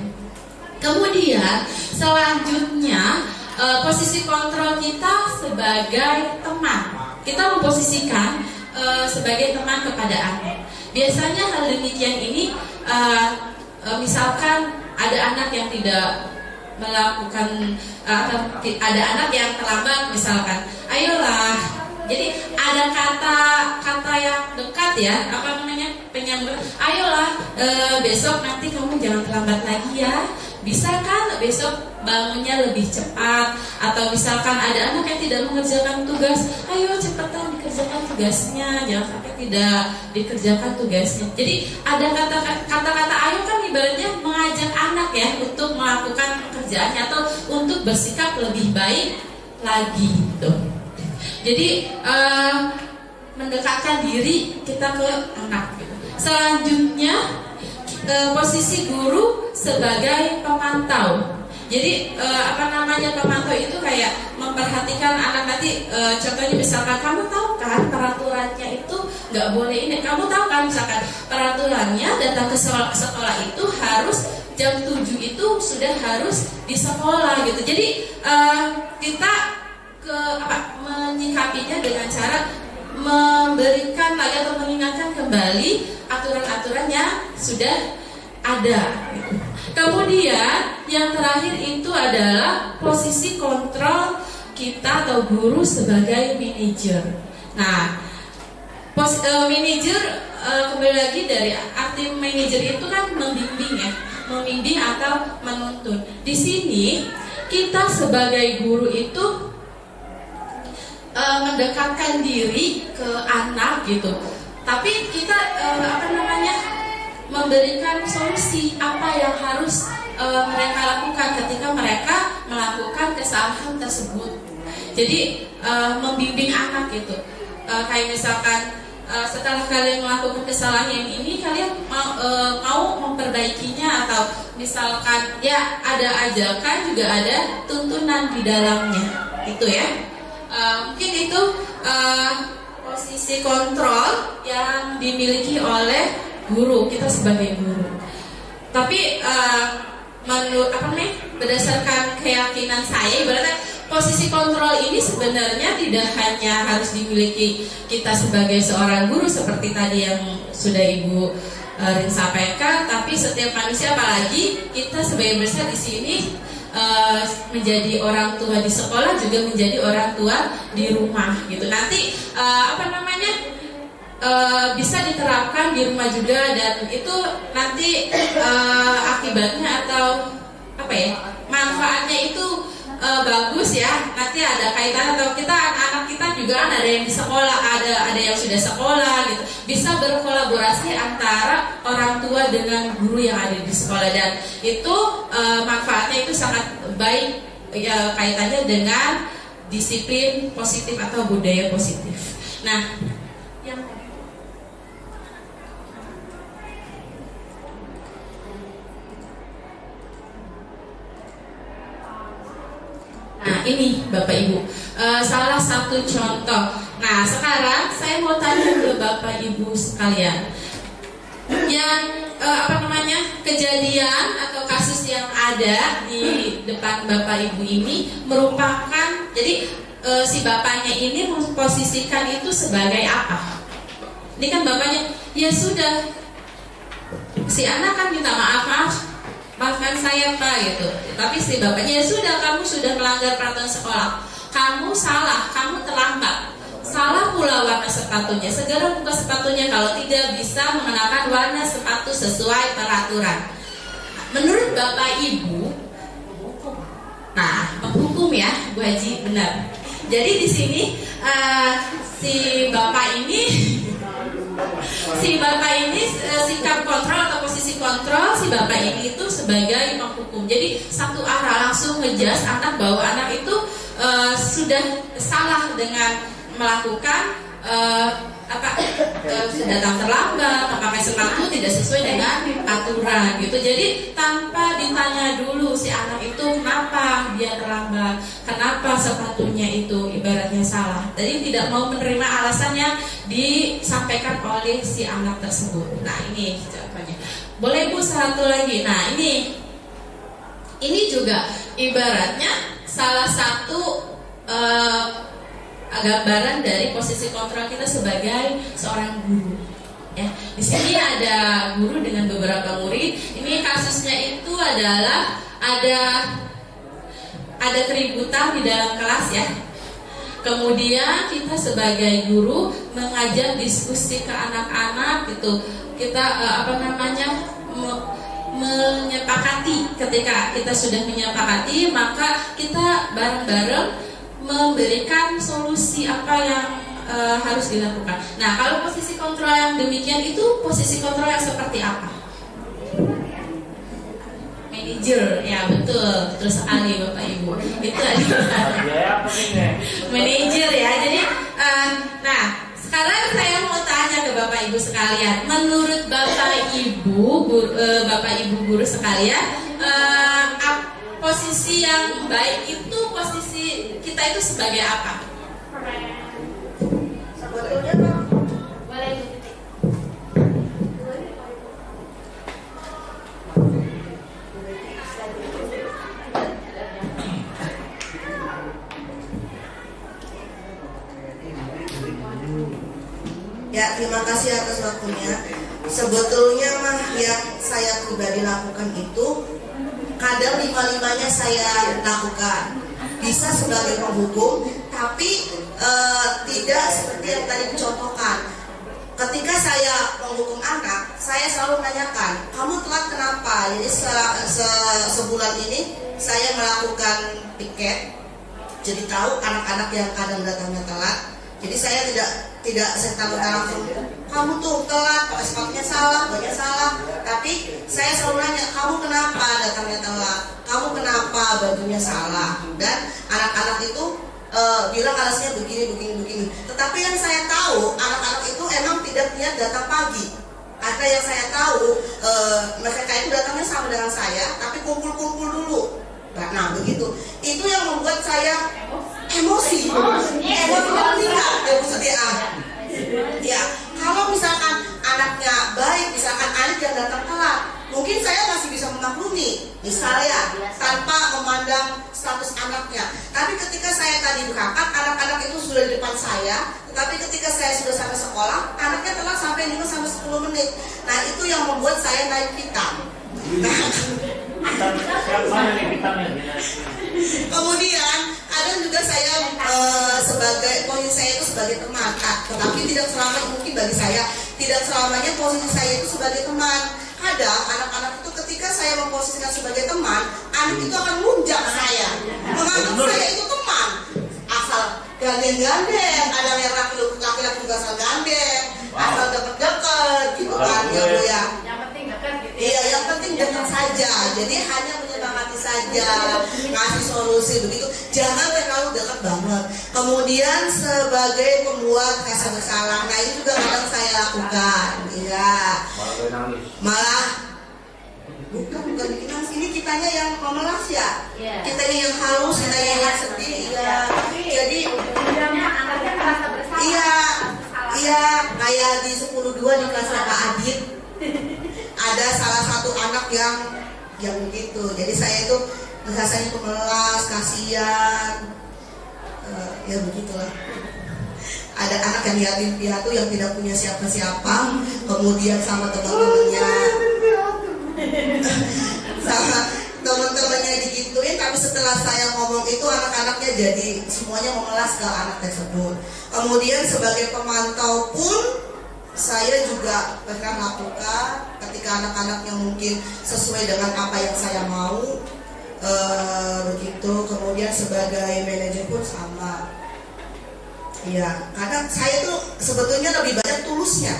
Kemudian selanjutnya posisi kontrol kita sebagai teman. Kita memposisikan sebagai teman kepada anak. Biasanya hal demikian ini misalkan ada anak yang tidak melakukan ada anak yang terlambat misalkan, ayolah. Jadi ada kata yang dekat ya, penyambung. Ayolah besok nanti kamu jangan terlambat lagi ya. Bisa kan besok bangunnya lebih cepat. Atau misalkan ada anak yang tidak mengerjakan tugas, ayo cepetan dikerjakan tugasnya, jangan sampai tidak dikerjakan tugasnya. Jadi ada kata-kata ayo kan ibaratnya mengajak anak ya untuk melakukan pekerjaannya atau untuk bersikap lebih baik lagi gitu. Jadi mendekatkan diri kita ke anak gitu. Selanjutnya posisi guru sebagai pemantau. Jadi pemantau itu kayak memperhatikan anak nanti. Contohnya misalkan kamu tahu kan peraturannya itu nggak boleh ini. Kamu tahu kan misalkan peraturannya datang ke sekolah itu harus jam 7 itu sudah harus di sekolah gitu. Jadi kita menyikapinya dengan cara memberikan lagi atau mengingatkan kembali aturan-aturan yang sudah ada. Kemudian yang terakhir itu adalah posisi kontrol kita atau guru sebagai manajer. Nah, manajer kembali lagi dari arti manajer itu kan membimbing ya, membimbing atau menuntun. Di sini kita sebagai guru itu mendekatkan diri ke anak gitu. Tapi kita memberikan solusi apa yang harus mereka lakukan ketika mereka melakukan kesalahan tersebut. Jadi membimbing anak gitu. Kayak misalkan setelah kalian melakukan kesalahan ini, kalian mau memperbaikinya, atau misalkan ya ada ajakan juga ada tuntunan di dalamnya, itu ya. Mungkin itu posisi kontrol yang dimiliki oleh guru, kita sebagai guru. Tapi menurut berdasarkan keyakinan saya, ibaratnya posisi kontrol ini sebenarnya tidak hanya harus dimiliki kita sebagai seorang guru seperti tadi yang sudah Ibu Rin sampaikan, tapi setiap manusia, apalagi kita sebagai besar di sini menjadi orang tua di sekolah juga menjadi orang tua di rumah gitu. Nanti bisa diterapkan di rumah juga, dan itu nanti akibatnya atau manfaatnya itu bagus ya. Nanti ada kaitan, atau kita anak-anak kita juga kan ada yang di sekolah, ada yang sudah sekolah gitu, bisa berkolaborasi antara orang tua dengan guru yang ada di sekolah, dan itu manfaatnya itu sangat baik ya, kaitannya dengan disiplin positif atau budaya positif. Nah, yang ini Bapak Ibu, salah satu contoh. Nah, sekarang saya mau tanya ke Bapak Ibu sekalian, yang kejadian atau kasus yang ada di depan Bapak Ibu ini merupakan, jadi si bapaknya ini memposisikan itu sebagai apa? Ini kan bapaknya, ya sudah, si anak kan minta maafkan saya Pak gitu. Tapi si bapaknya, ya sudah, kamu sudah melanggar peraturan sekolah, kamu salah, kamu terlambat, salah pula warna sepatunya, segera buka sepatunya, kalau tidak bisa mengenakan warna sepatu sesuai peraturan. Menurut Bapak Ibu, nah menghukum ya Bu Haji, benar. Jadi di sini si bapak ini sikap kontrol atau posisi kontrol si bapak ini itu sebagai penghukum. Jadi satu arah langsung ngejas anak bahwa anak itu sudah salah dengan melakukan datang terlambat, pakai sepatu tidak sesuai dengan aturan gitu. Jadi tanpa ditanya dulu si anak itu kenapa dia terlambat, kenapa sepatunya itu ibaratnya salah. Jadi tidak mau menerima alasan yang disampaikan oleh si anak tersebut. Nah ini contohnya. Boleh Bu satu lagi. Nah ini juga ibaratnya salah satu gambaran dari posisi kontrol kita sebagai seorang guru. Ya, di sini ada guru dengan beberapa murid. Ini kasusnya itu adalah ada keributan di dalam kelas ya. Kemudian kita sebagai guru mengajak diskusi ke anak-anak gitu. Kita menyepakati. Ketika kita sudah menyepakati, maka kita bareng-bareng memberikan solusi apa yang harus dilakukan. Nah, kalau posisi kontrol yang demikian itu posisi kontrol yang seperti apa? Manajer, ya betul sekali Bapak Ibu. Itu adalah manajer ya. Jadi, nah sekarang saya mau tanya ke Bapak Ibu sekalian. Menurut Bapak Ibu guru sekalian, posisi yang baik itu posisi kita itu sebagai apa? Sebetulnya boleh. Ya, terima kasih atas waktunya. Sebetulnya mah yang saya pribadi lakukan itu kadang 5-5-nya saya lakukan. Bisa sebagai penghukum, tapi tidak seperti yang tadi dicontohkan. Ketika saya menghukum anak, saya selalu menanyakan, kamu telat kenapa? Jadi sebulan ini saya melakukan piket, jadi tahu anak-anak yang kadang datangnya telat. Jadi saya tidak serta-merta langsung, kamu tuh telat, pakai sepatunya salah, bajunya salah. Tapi saya selalu nanya, kamu kenapa datangnya telat? Kamu kenapa bajunya salah? Dan anak-anak itu bilang alasannya begini. Tetapi yang saya tahu, anak-anak itu emang tidak niat datang pagi. Karena yang saya tahu, mereka itu datangnya sama dengan saya, tapi kumpul-kumpul dulu. Nah begitu, itu yang membuat saya emosi ya, kalau misalkan anaknya baik, misalkan anak yang datang telat, mungkin saya masih misalnya tanpa memandang status anaknya. Tapi ketika saya tadi berangkat, anak-anak itu sudah di depan saya, tetapi ketika saya sudah sampai sekolah, anaknya telah sampai 5-10 menit. Nah, itu yang membuat saya naik pitam. Siapa yang pitamnya? Kemudian kadang juga saya sebagai posisi saya itu sebagai teman, tetapi tidak selamanya, mungkin bagi saya tidak selamanya posisi saya itu sebagai teman. Kadang anak-anak itu ketika saya memposisikan sebagai teman, anak itu akan lunjak saya, menganggap saya itu teman, asal gandeng-gandeng, ada yang laki-laki juga asal gandeng, asal deket-deket gitu kan, ya Bu ya. Yang penting dekat gitu. Iya, yang penting dekat saja. Jadi hanya menyemangati saja, ngasih solusi begitu. Jangan terlalu dekat banget. Kemudian sebagai pembuat rasa bersalah, nah ini juga kadang saya lakukan. Iya. Malah bukan bikin nangis, ini kitanya yang memelas ya. Kitanya yang halus, kitanya yang sedih. Iya. Jadi anaknya merasa bersalah. Iya, kayak di 10.2 di kelas Pak Adit. Ada salah satu anak yang begitu. Jadi saya itu rasanya pemelas, kasihan, ya begitulah. Ada anak yang yatim piatu yang tidak punya siapa-siapa, kemudian sama teman-temannya, sama teman-temannya digituin. Tapi setelah saya ngomong itu, anak-anaknya jadi semuanya memelas ke anak tersebut. Kemudian sebagai pemantau pun saya juga pernah lakukan ketika anak-anaknya mungkin sesuai dengan apa yang saya mau, begitu. Kemudian sebagai manajer pun sama. Iya, kadang saya tuh sebetulnya lebih banyak tulusnya.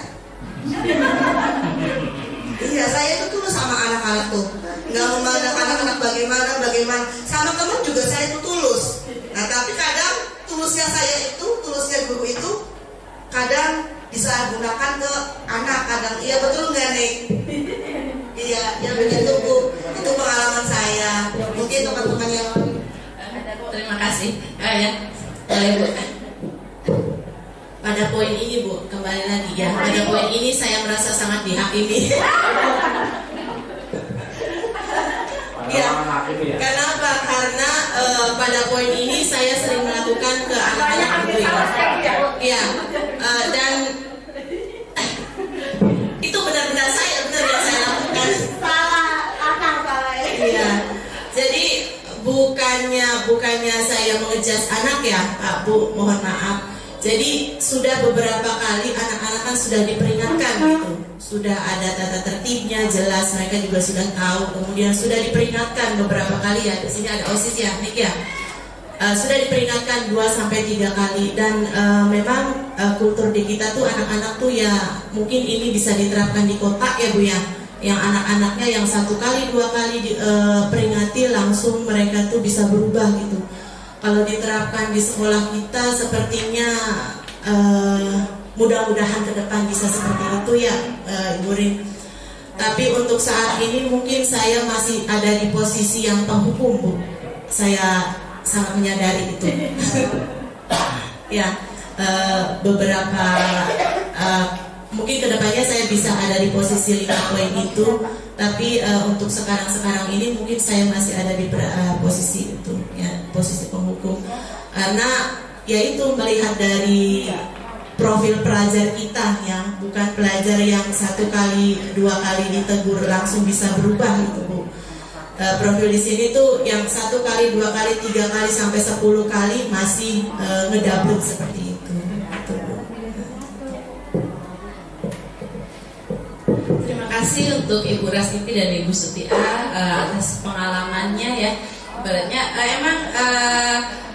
Iya, saya itu tulus sama anak-anak tuh, nggak memandang anak-anak bagaimana. Sama teman juga saya itu tulus. Nah, tapi kadang tulusnya saya itu, tulusnya guru itu kadang bisa gunakan ke anak, kadang iya, betul nggak nih? Iya, ya begitu Bu. Itu pengalaman saya. Mungkin teman-teman yang lain. Terima kasih. Ya, boleh Bu. Pada poin ini Bu, kembali lagi ya. Pada poin ini saya merasa sangat dihakimi. Ya, kenapa? Karena pada poin ini saya sering melakukan ke anak-anak Bu ya. Iya, dan itu benar-benar saya yang saya lakukan. Salah. Iya. Jadi bukannya saya mengejas anak ya, Pak Bu, mohon maaf. Jadi sudah beberapa kali anak-anak kan sudah diperingatkan gitu, sudah ada tata tertibnya jelas, mereka juga sudah tahu. Kemudian sudah diperingatkan beberapa kali ya, di sini ada OSIS ya, Nik ya. Sudah diperingatkan 2-3 kali dan memang kultur di kita tuh anak-anak tuh ya mungkin ini bisa diterapkan di kota ya Bu ya. Yang anak-anaknya yang 1 kali 2 kali diperingati langsung mereka tuh bisa berubah gitu. Kalau diterapkan di sekolah kita sepertinya mudah-mudahan ke depan bisa seperti itu ya Ibu Rin. Tapi untuk saat ini mungkin saya masih ada di posisi yang penghukum Bu. Saya sangat menyadari itu. Ya, beberapa mungkin kedepannya saya bisa ada di posisi 5 poin itu. Tapi untuk sekarang ini mungkin saya masih ada di posisi itu ya, posisi penghukum. Karena yaitu melihat dari profil pelajar kita ya, bukan pelajar yang 1 kali 2 kali ditegur langsung bisa berubah gitu Bu. Profil di sini tuh yang 1 kali 2 kali 3 kali sampai 10 kali masih ngedablek seperti itu. Terima kasih untuk Ibu Rasniti dan Ibu Sutia atas pengalamannya ya. Ibaratnya emang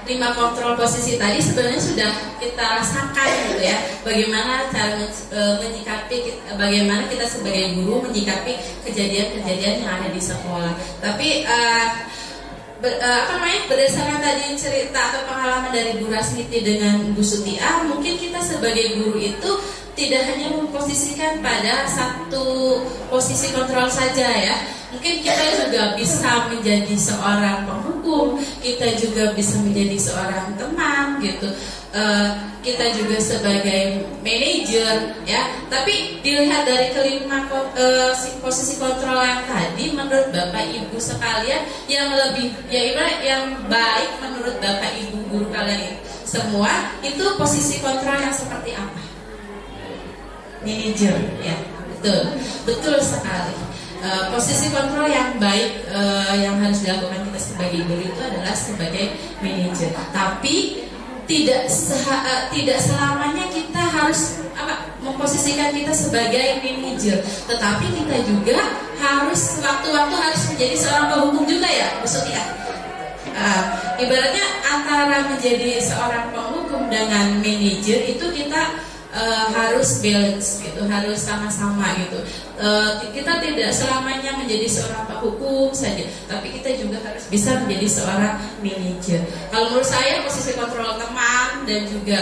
5 kontrol posisi tadi sebenarnya sudah kita rasakan gitu ya. Bagaimana cara menyikapi, bagaimana kita sebagai guru menyikapi kejadian-kejadian yang ada di sekolah. Tapi berdasarkan tadi cerita atau pengalaman dari Bu Rasniti dengan Bu Sutia, mungkin kita sebagai guru itu tidak hanya memposisikan pada satu posisi kontrol saja ya. Mungkin kita juga bisa menjadi seorang penghukum, kita juga bisa menjadi seorang teman, gitu. Kita juga sebagai manajer ya, tapi dilihat dari kelima posisi kontrol yang tadi, menurut Bapak Ibu sekalian yang lebih yang baik menurut Bapak Ibu guru kalian semua itu posisi kontrol yang seperti apa? Manajer ya, betul sekali. Posisi kontrol yang baik yang harus dilakukan kita sebagai guru itu adalah sebagai manajer. Tapi tidak selamanya kita harus memposisikan kita sebagai manajer, tetapi kita juga harus waktu-waktu harus menjadi seorang penghukum juga ya, Bu Suti ya. Ibaratnya antara menjadi seorang penghukum dengan manajer itu kita harus balance gitu, harus sama-sama gitu. Kita tidak selamanya menjadi seorang penghukum saja, tapi kita juga harus bisa menjadi seorang manajer. Kalau menurut saya posisi kontrol teman dan juga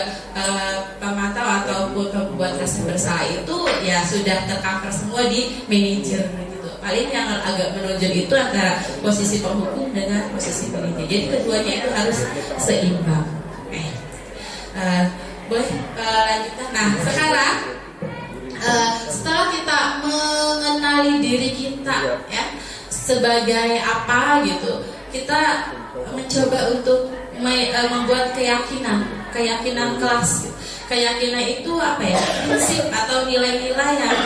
pemantau ataupun pembuat rasa bersalah itu ya sudah tercover semua di manajer gitu. Paling yang agak menonjol itu antara posisi penghukum dengan posisi manajer. Jadi keduanya itu harus seimbang. Boleh lanjutkan. Nah sekarang setelah kita mengenali diri kita ya sebagai apa gitu, kita mencoba untuk membuat keyakinan kelas gitu. Keyakinan itu apa ya, prinsip atau nilai-nilai yang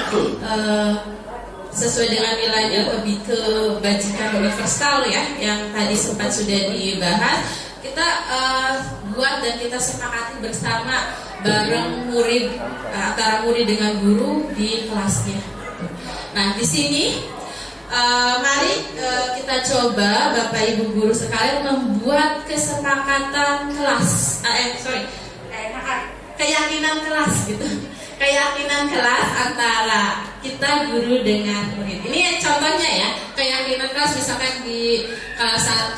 sesuai dengan nilai lebih kebajikan universal ya, yang tadi sempat sudah dibahas. Kita buat dan kita sepakati bersama bareng murid, antara murid dengan guru di kelasnya. Nah di sini mari kita coba Bapak Ibu guru sekalian membuat kesepakatan kelas, keyakinan kelas gitu. Keyakinan kelas antara kita guru dengan murid. Ini contohnya ya, keyakinan kelas misalkan di kelas 1.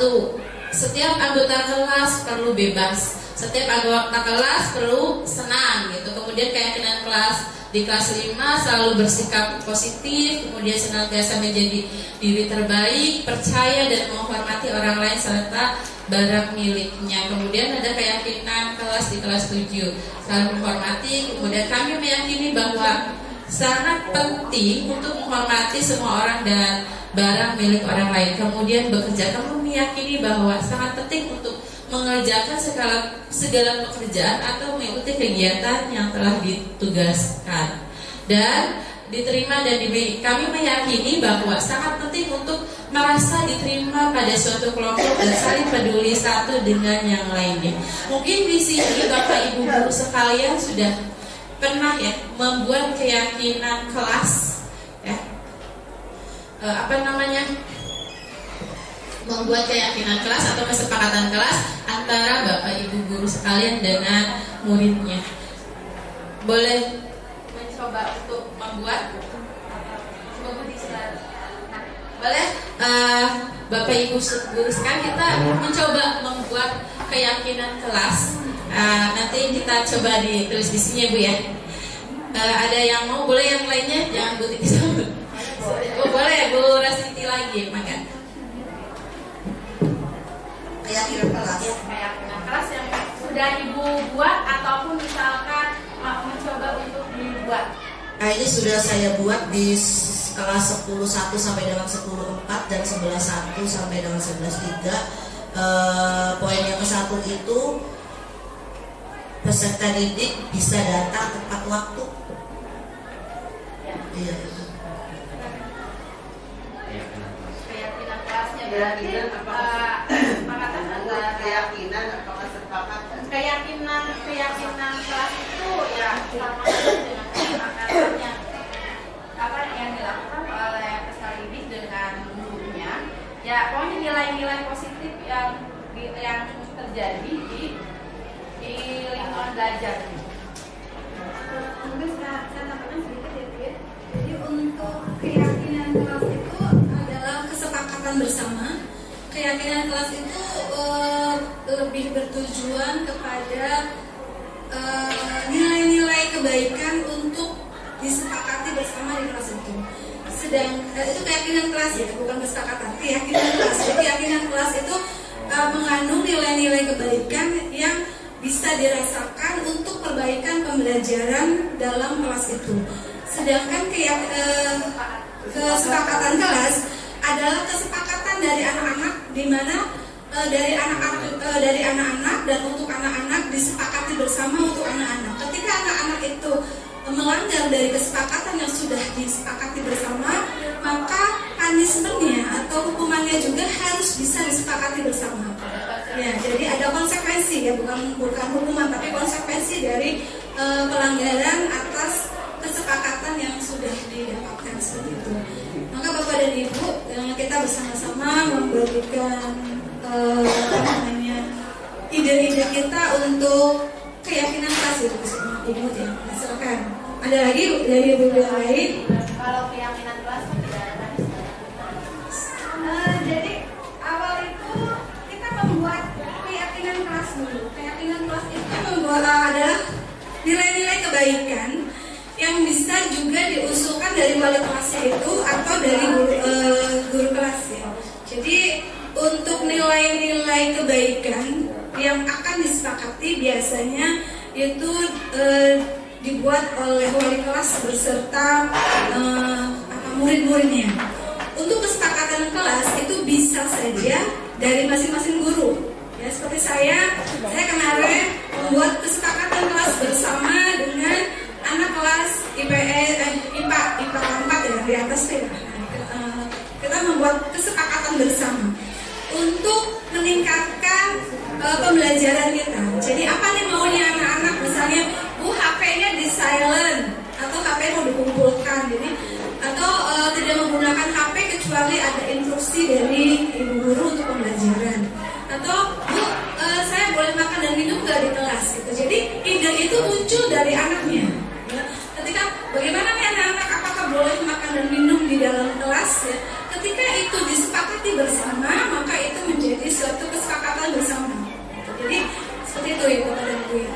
Setiap anggota kelas perlu bebas, setiap anggota kelas perlu senang gitu. Kemudian keyakinan kelas di kelas 5 selalu bersikap positif, kemudian senantiasa menjadi diri terbaik, percaya dan menghormati orang lain serta barang miliknya. Kemudian ada keyakinan kelas di kelas 7, selalu menghormati. Kemudian kami meyakini bahwa sangat penting untuk menghormati semua orang dan barang milik orang lain. Kemudian bekerja, kami meyakini bahwa sangat penting untuk mengerjakan segala pekerjaan atau mengikuti kegiatan yang telah ditugaskan dan diterima, dan kami meyakini bahwa sangat penting untuk merasa diterima pada suatu kelompok dan saling peduli satu dengan yang lainnya. Mungkin di sini Bapak Ibu guru sekalian sudah pernah ya membuat keyakinan kelas ya, membuat keyakinan kelas atau kesepakatan kelas antara Bapak Ibu guru sekalian dengan muridnya. Boleh mencoba untuk membuat? Boleh Bapak Ibu guru sekalian, kita mencoba membuat keyakinan kelas. Nanti kita coba ditulis di sini Bu ya. Ada yang mau? Boleh yang lainnya? Jangan Bu Titi. Oh, boleh Bu Rasiti lagi, maka. Keyakinan kelas. Ya, keyakinan kelas yang sudah Ibu buat ataupun misalkan mencoba untuk dibuat. Nah ini sudah saya buat di kelas 10.1 sampai dengan 10.4 dan 11.1 sampai dengan 11.3. Poin yang ke-1 itu peserta didik bisa datang tepat waktu. Iya. Keyakinan kelasnya berarti kesepakatan antara keyakinan atau kesepakatan. Keyakinan kelas itu ya sama dengan kesepakatannya apa yang dilakukan oleh peserta didik dengan gurunya. Ya pokoknya nilai-nilai positif yang terjadi di lingkungan belajar. Mungkin saya tambahkan sedikit ya Bu ya. Jadi untuk keyakinan kelas itu adalah kesepakatan bersama. Keyakinan kelas itu lebih bertujuan kepada nilai-nilai kebaikan untuk disepakati bersama di kelas itu. Itu keyakinan kelas ya, bukan kesepakatan. Keyakinan kelas. Jadi keyakinan kelas itu mengandung nilai-nilai kebaikan yang bisa dirasakan untuk perbaikan pembelajaran dalam kelas itu. Sedangkan kesepakatan kelas adalah kesepakatan dari anak-anak, di mana dari anak-anak dan untuk anak-anak disepakati bersama untuk anak-anak. Ketika anak-anak itu melanggar dari kesepakatan yang sudah disepakati bersama, maka punishment-nya atau hukumannya juga harus bisa disepakati bersama. Ya, jadi ada konsekuensi ya, bukan hukuman tapi konsekuensi dari pelanggaran atas kesepakatan yang sudah didapatkan seperti itu. Maka Bapak dan Ibu, kita bersama-sama memberikan ide-ide kita untuk keyakinan kelas itu Ibu ya. Silakan. Ada lagi dari Ibu yang lain? Kalau keyakinan kelas tidak ada. Jadi awal itu kita membuat keyakinan kelas dulu. Keyakinan kelas itu membuat adalah nilai-nilai kebaikan yang bisa juga diusulkan dari wali kelasnya itu atau dari guru kelas ya. Jadi untuk nilai-nilai kebaikan yang akan disepakati biasanya itu dibuat oleh wali kelas beserta murid-muridnya. Untuk kesepakatan kelas itu bisa saja dari masing-masing guru. Ya, seperti saya kemarin membuat kesepakatan kelas bersama dengan anak kelas IPA 4 ya, di atas ya. Kita membuat kesepakatan bersama untuk meningkatkan pembelajaran kita. Jadi apa nih maunya anak-anak, misalnya HP-nya di silent atau HP mau dikumpulkan, jadi atau tidak menggunakan HP kecuali ada instruksi dari ibu guru untuk pembelajaran, atau saya boleh makan dan minum nggak di kelas gitu. Jadi ide itu muncul dari anaknya. Ya. Ketika bagaimana nih anak-anak apakah boleh makan dan minum di dalam kelas ya? Ketika itu disepakati bersama, maka itu menjadi suatu kesepakatan bersama. Jadi seperti itu ya Bapak dan Ibu ya.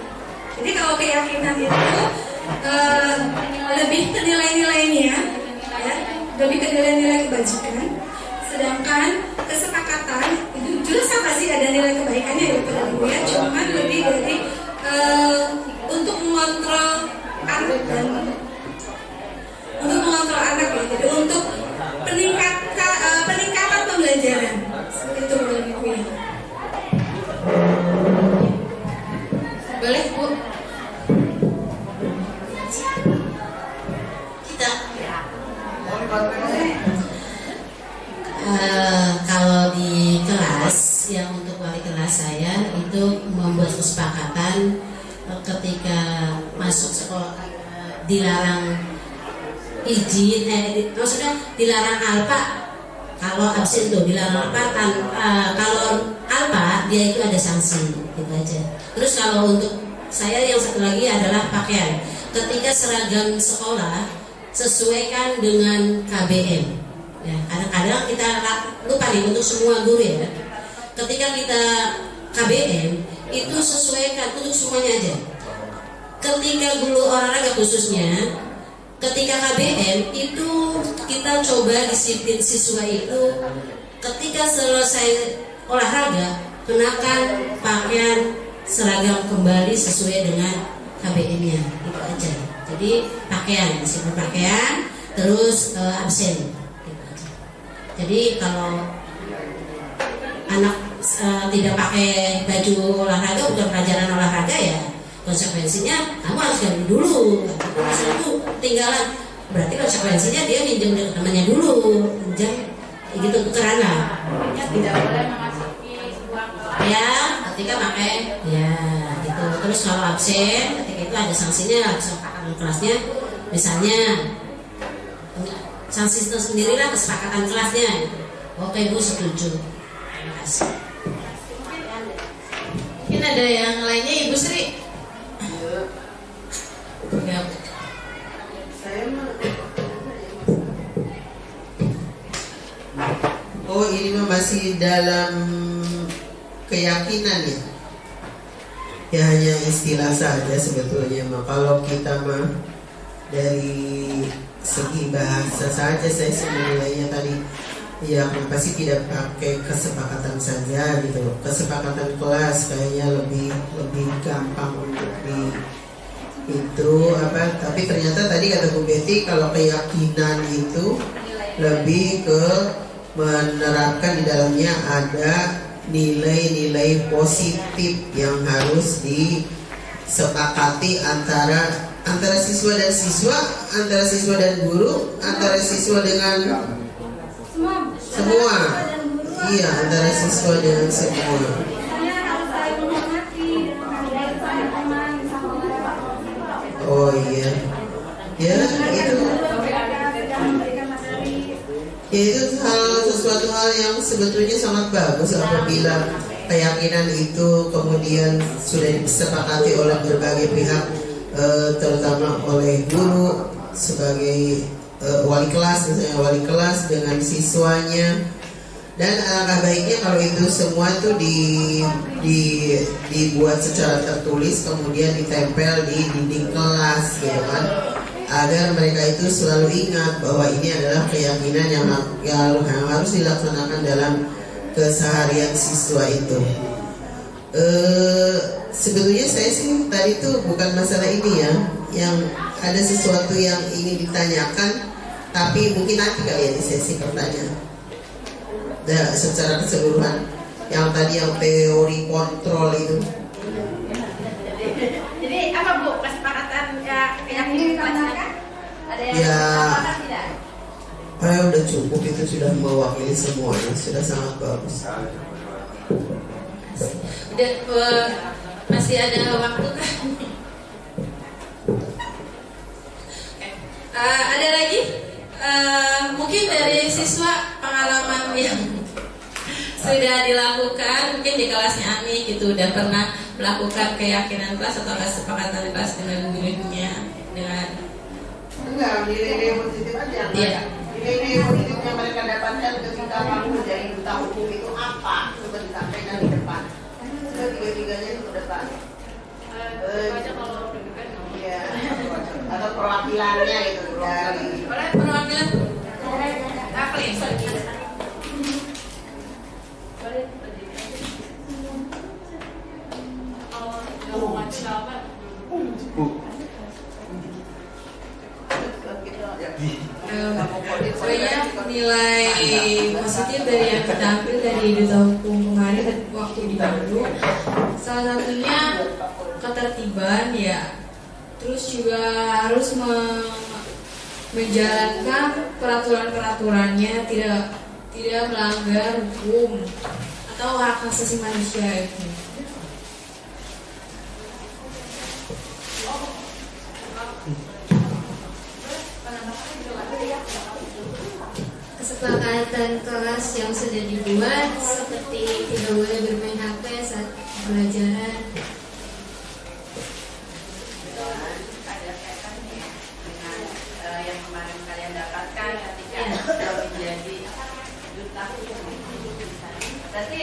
Jadi kalau keyakinan itu lebih ke nilai-nilainya, ya, lebih ke nilai-nilai kebajikan. Sedangkan kesepakatan itu juga sama sih, ada nilai kebaikannya ya Bapak dan Ibu ya. Cuman lebih dari untuk mengontrol anak dan ya. Jadi untuk peningkatan pembelajaran itu Bapak dan Ibu ya. Boleh Bu? Kita kalau di kelas yang untuk wali kelas saya itu membuat kesepakatan ketika masuk sekolah dilarang izin, maksudnya dilarang alpa kalau absen tuh, dilarang alpa kalau alpa dia itu ada sanksi gitu aja. Terus kalau untuk saya yang satu lagi adalah pakaian. Ketika seragam sekolah sesuaikan dengan KBM. Ya, kadang-kadang kita lupa nih untuk semua guru ya. Ketika kita KBM itu sesuaikan untuk semuanya aja. Ketika guru olahraga khususnya, ketika KBM itu kita coba disiplin siswa itu ketika selesai olahraga kenakan pakaian seragam kembali sesuai dengan KBM-nya, itu aja. Jadi pakaian, disiplin pakaian, terus absen, gitu aja. Jadi kalau anak tidak pakai baju olahraga, bukan pelajaran olahraga ya, konsekuensinya kamu harus ganti dulu. Misalnya itu tinggalan, berarti konsekuensinya dia minjem dari temannya dulu, pinjam gitu tukeran lah. Tidak boleh memasuki sebuah kelas. Ya, ketika pakai, ya gitu. Terus kalau absen, ketika itu ada sanksinya, kesepakatan kelasnya. Misalnya, sanksi itu sendirilah kesepakatan kelasnya. Oke Bu, setuju. Terima kasih. Mungkin ada yang lainnya Ibu Sri? Ya. Oh, ini masih dalam keyakinan ya. Ya hanya istilah saja sebetulnya. Kalau kita mah dari segi bahasa saja saya menilainya tadi ya kenapa sih tidak pakai kesepakatan saja gitu loh. Kesepakatan kelas kayaknya lebih gampang untuk itu apa. Tapi ternyata tadi kata Bu Betty kalau keyakinan itu lebih ke menerapkan di dalamnya ada nilai-nilai positif yang harus disepakati antara siswa dan siswa, antara siswa dan guru, antara siswa dengan semua. Iya, antara siswa dengan semua. Oh iya. Ya, itu sesuatu hal yang sebetulnya sangat bagus apabila keyakinan itu kemudian sudah disepakati oleh berbagai pihak, terutama oleh guru sebagai wali kelas, misalnya wali kelas dengan siswanya. Dan alangkah baiknya kalau itu semua itu dibuat secara tertulis kemudian ditempel di dinding kelas gitu kan, agar mereka itu selalu ingat bahwa ini adalah keyakinan yang harus dilaksanakan dalam keseharian siswa itu. Sebetulnya saya sih tadi tuh bukan masalah ini ya, yang ada sesuatu yang ingin ditanyakan, tapi mungkin nanti kali ya di sesi pertanyaan. Secara keseluruhan, yang tadi yang teori kontrol itu. Jadi apa Bu kesepakatan yang dilaksanakan? Ada yang Ya, tidak? udah cukup, itu sudah mewakili semuanya, sudah sangat bagus. Masih ada waktu kan? Ada lagi? Mungkin dari siswa pengalaman yang sudah dilakukan, mungkin di kelasnya Ami gitu udah pernah melakukan keyakinan kelas atau kesepakatan kelas dengan gurunya dengan nilai-nilai positif aja. Iya. Nilai-nilai positif yang mereka dapatkan ketika kamu menjadi duta hukum itu apa? Coba disampaikan di depan. Sudah tiga-tiganya itu ke depan. Iya. Atau perwakilannya itu dari. perwakilan apa ya? Pokoknya nilai positif dari yang kita ambil dari duta hukum kemarin waktu di Bandung, salah satunya ketertiban ya, terus juga harus menjalankan peraturan-peraturannya, tidak melanggar hukum atau hak asasi manusia itu. Kesepakatan kelas yang sudah dibuat seperti tidak boleh bermain HP saat pelajaran. Ada kaitannya dengan yang kemarin kalian dapatkan ketika menjadi duta hukum. Berarti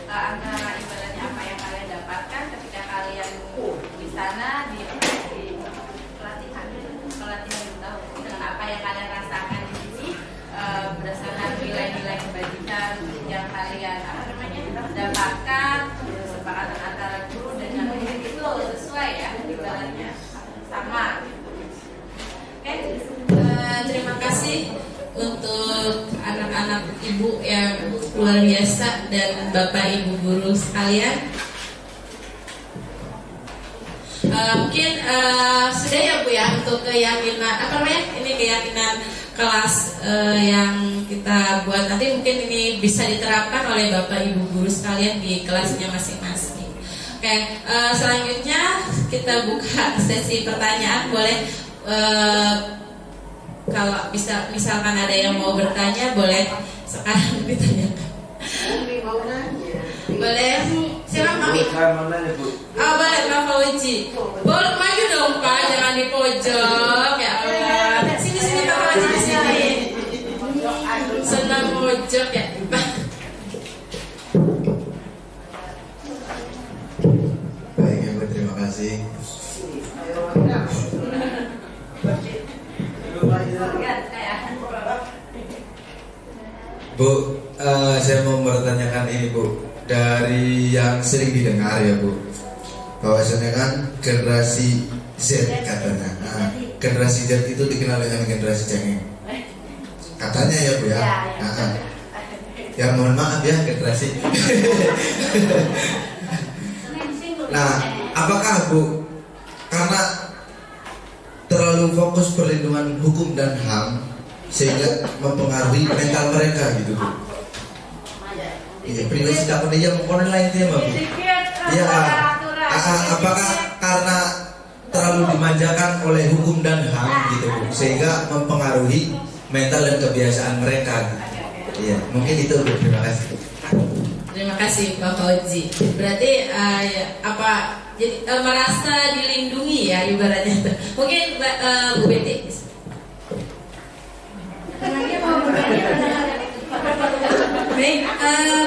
antara ibaratnya apa yang kalian dapatkan ketika kalian di sana di pelatihan duta hukum dengan apa yang kalian rasakan di sini, berdasarkan nilai-nilai kebajikan yang kalian dapatkan, kesepakatan antara guru dengan murid itu sesuai ya, ibaratnya sama. Oke, terima kasih untuk anak-anak ibu yang luar biasa dan bapak ibu guru sekalian. Mungkin sudah ya Bu ya untuk keyakinan keyakinan kelas yang kita buat nanti, mungkin ini bisa diterapkan oleh bapak ibu guru sekalian di kelasnya masing-masing. Oke, selanjutnya kita buka sesi pertanyaan. Boleh kalau bisa, misalkan ada yang mau bertanya, boleh sekarang ditanyakan. Boleh, siapa Mami? Oh, boleh Pak Fauji. Boleh maju dong Pak, jangan di pojok ya Allah. Sini Pak Fauji, di sini. Senang pojok ya Pak. Baik, Ibu, terima kasih. Bu, saya mau bertanyakan ini Bu, dari yang sering didengar ya Bu, bahwasanya kan generasi Z katanya. Nah, generasi Z itu dikenal dengan generasi cengeng. Katanya ya Bu ya. Ya mohon maaf ya generasi. Nah, apakah Bu karena terlalu fokus perlindungan hukum dan HAM sehingga mempengaruhi mental mereka gitu Bu? Iya, privasi tak pernah yang online dia Bu. Iya, apakah karena terlalu dimanjakan oleh hukum dan HAM gitu Bu, sehingga mempengaruhi mental dan kebiasaan mereka gitu. Iya, mungkin itu Bu. Terima kasih. Terima kasih Pak Fauzi. Berarti jadi merasa dilindungi ya ibaratnya itu. Mungkin Bu Betty. Baik,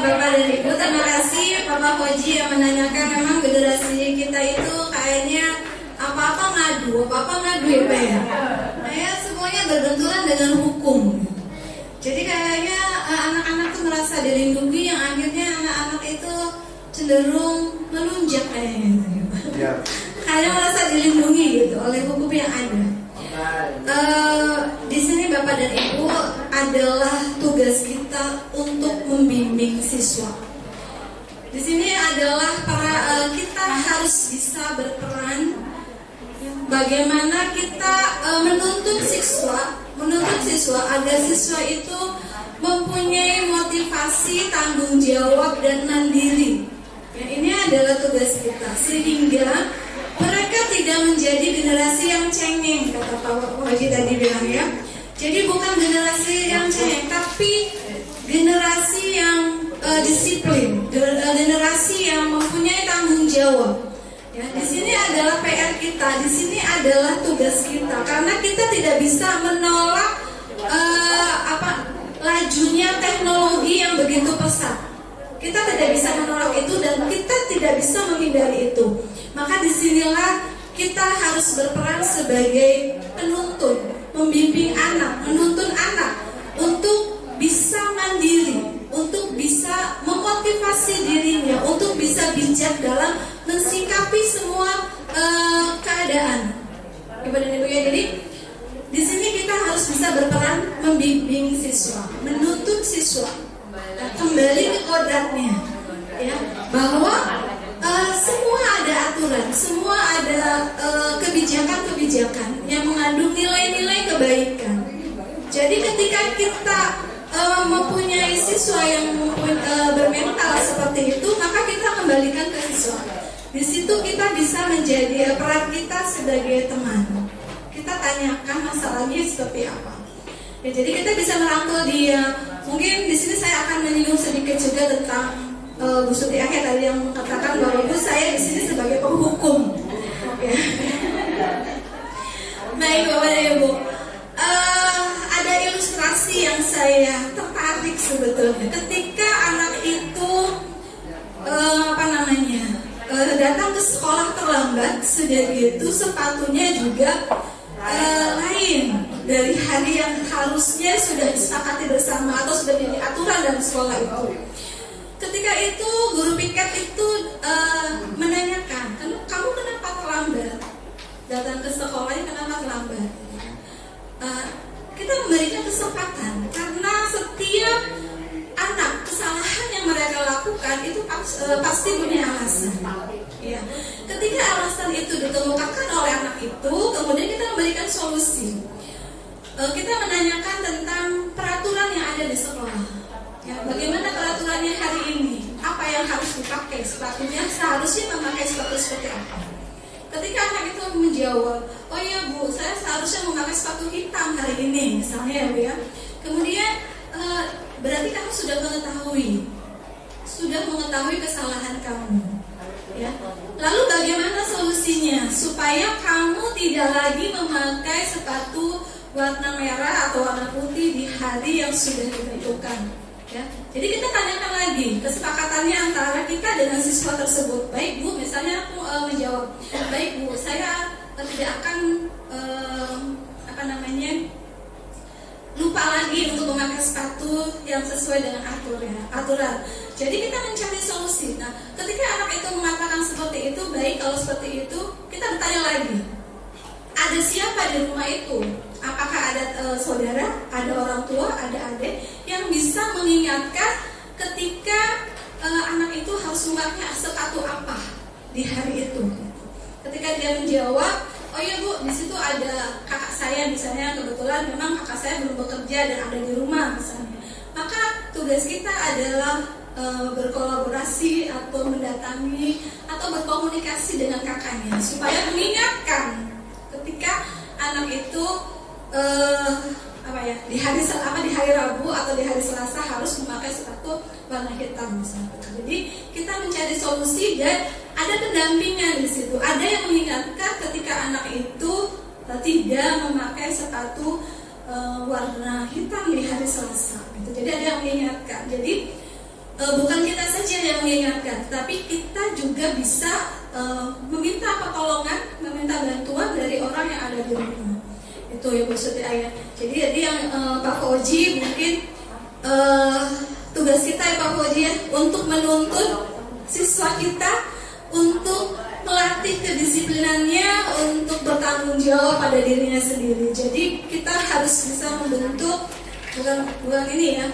Bapak dan Ibu, terima kasih Bapak Fauzi yang menanyakan. Memang generasi kita itu kayaknya apa-apa ngadu ya Pak ya. Kayak semuanya berbenturan dengan hukum. Jadi kayaknya anak-anak tuh merasa dilindungi, yang akhirnya anak-anak itu cenderung melunjak kayaknya. Kayaknya merasa dilindungi gitu oleh hukum yang ada. Di sini Bapak dan Ibu adalah tugas kita untuk membimbing siswa. Di sini adalah kita harus bisa berperan bagaimana kita menuntut siswa agar siswa itu mempunyai motivasi, tanggung jawab dan mandiri. Ya, ini adalah tugas kita sehingga mereka tidak menjadi generasi yang cengeng, kata Pak Haji tadi bilang ya. Jadi bukan generasi yang cengeng, tapi generasi yang disiplin, generasi yang mempunyai tanggung jawab. Ya, di sini adalah PR kita, di sini adalah tugas kita, karena kita tidak bisa menolak lajunya teknologi yang begitu pesat. Kita tidak bisa menolak itu dan kita tidak bisa menghindari itu. Maka disinilah kita harus berperan sebagai penuntun, membimbing anak, menuntun anak untuk bisa mandiri, untuk bisa memotivasi dirinya, untuk bisa bijak dalam mensikapi semua keadaan. Ibu dan Ibu ya, jadi di sini kita harus bisa berperan membimbing siswa, menuntun siswa kembali ke kodratnya, ya, bahwa semua ada aturan, semua ada kebijakan-kebijakan yang mengandung nilai-nilai kebaikan. Jadi ketika kita mempunyai siswa yang bermental seperti itu, maka kita kembalikan ke siswa. Di situ kita bisa menjadi peran kita sebagai teman. Kita tanyakan masalahnya seperti apa. Ya, jadi kita bisa merangkul dia. Mungkin di sini saya akan menyinggung sedikit juga tentang Bu Suti akhir tadi yang mengatakan bahwa Ibu saya di sini sebagai penghukum. Ya. Baik Bapak dan Ibu, ada ilustrasi yang saya tertarik sebetulnya. Ketika anak itu datang ke sekolah terlambat, sudah gitu sepatunya juga lain dari hari yang harusnya sudah disepakati bersama atau sudah menjadi aturan dalam sekolah itu. Ketika itu guru piket itu menanyakan, kamu kenapa terlambat? Datang ke sekolahnya kenapa terlambat? Kita memberikan kesempatan karena setiap anak kesalahan yang mereka lakukan itu pasti punya alasan. Ya. Ketika alasan itu dikemukakan oleh anak itu, kemudian kita memberikan solusi. Kita menanyakan tentang peraturan yang ada di sekolah. Ya, bagaimana peraturannya hari ini? Apa yang harus dipakai sepatunya? Seharusnya memakai sepatu seperti apa? Ketika anak itu menjawab, oh iya Bu, saya seharusnya memakai sepatu hitam hari ini, misalnya ya Bu ya. Kemudian berarti kamu sudah mengetahui kesalahan kamu. Ya. Lalu bagaimana solusinya supaya kamu tidak lagi memakai sepatu warna merah atau warna putih di hari yang sudah ditentukan? Ya. Jadi kita tanyakan lagi kesepakatannya antara kita dengan siswa tersebut. Baik Bu, misalnya aku menjawab, baik Bu, saya tidak akan lupa lagi untuk memakai sepatu yang sesuai dengan aturan. Jadi kita mencari solusi. Nah, ketika anak itu mengatakan seperti itu, baik kalau seperti itu, kita bertanya lagi. Ada siapa di rumah itu? Apakah ada saudara, ada orang tua, ada adik yang bisa mengingatkan ketika anak itu harus memakai sepatu apa di hari itu? Ketika dia menjawab, oh iya Bu, di situ ada kakak saya misalnya, kebetulan memang kakak saya belum bekerja dan ada di rumah misalnya. Maka tugas kita adalah berkolaborasi atau mendatangi atau berkomunikasi dengan kakaknya supaya mengingatkan ketika anak itu di hari Rabu atau di hari Selasa harus memakai sepatu warna hitam misalnya. Jadi kita mencari solusi dan ada pendampingan di situ. Ada yang mengingatkan ketika anak itu tidak memakai sepatu warna hitam di hari Selasa. Gitu. Jadi ada yang mengingatkan. Jadi bukan kita saja yang mengingatkan, tapi kita juga bisa meminta pertolongan, meminta bantuan dari orang yang ada di rumah. Itu yang maksudnya ayat. Jadi yang Pak Fauji mungkin tugas kita ya Pak Fauji ya, untuk menuntut siswa kita untuk melatih kedisiplinannya untuk bertanggung jawab pada dirinya sendiri. Jadi kita harus bisa membentuk bukan ini ya,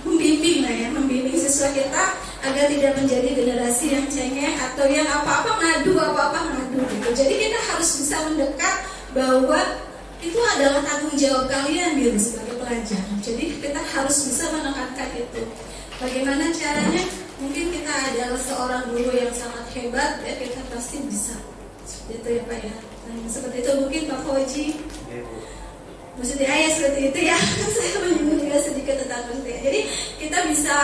membimbing siswa kita agar tidak menjadi generasi yang cengeng atau yang apa-apa ngadu gitu. Jadi kita harus bisa mendekat bahwa itu adalah tanggung jawab kalian gitu sebagai pelajar. Jadi kita harus bisa menekankan itu. Bagaimana caranya? Mungkin kita adalah seorang guru yang sangat hebat, ya kita pasti bisa. Itu ya Pak ya. Nah, seperti itu mungkin Pak Fauji. Maksudnya ayah seperti itu ya. Saya menyinggung juga sedikit tentang itu ya. Jadi kita bisa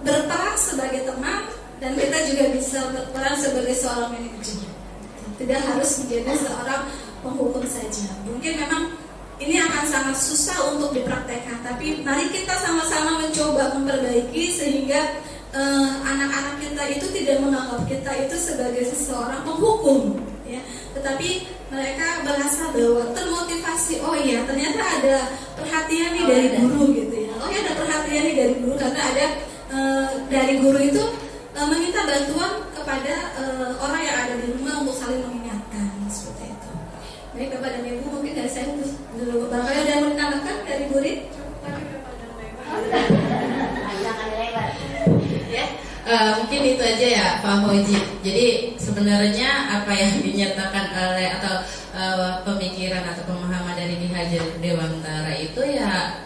berperan sebagai teman dan kita juga bisa berperan sebagai seorang manajer. Tidak harus menjadi seorang penghukum saja. Mungkin memang ini akan sangat susah untuk dipraktekkan, tapi mari kita sama-sama mencoba memperbaiki sehingga anak-anak kita itu tidak menganggap kita itu sebagai seseorang penghukum, ya. Tetapi mereka merasa bahwa termotivasi, oh iya ternyata ada perhatian nih dari guru gitu ya. Oh ya ada perhatian nih dari guru karena ada dari guru itu meminta bantuan kepada orang yang ada di rumah untuk saling mengingatkan seperti itu. Baik Bapak dan Ibu, mungkin dari saya dulu Bapak ada yang menambahkan dari murid? Mungkin itu aja ya Pak Fauji. Jadi sebenarnya apa yang dinyatakan oleh atau pemikiran atau pemahaman dari Ki Hajar Dewantara itu ya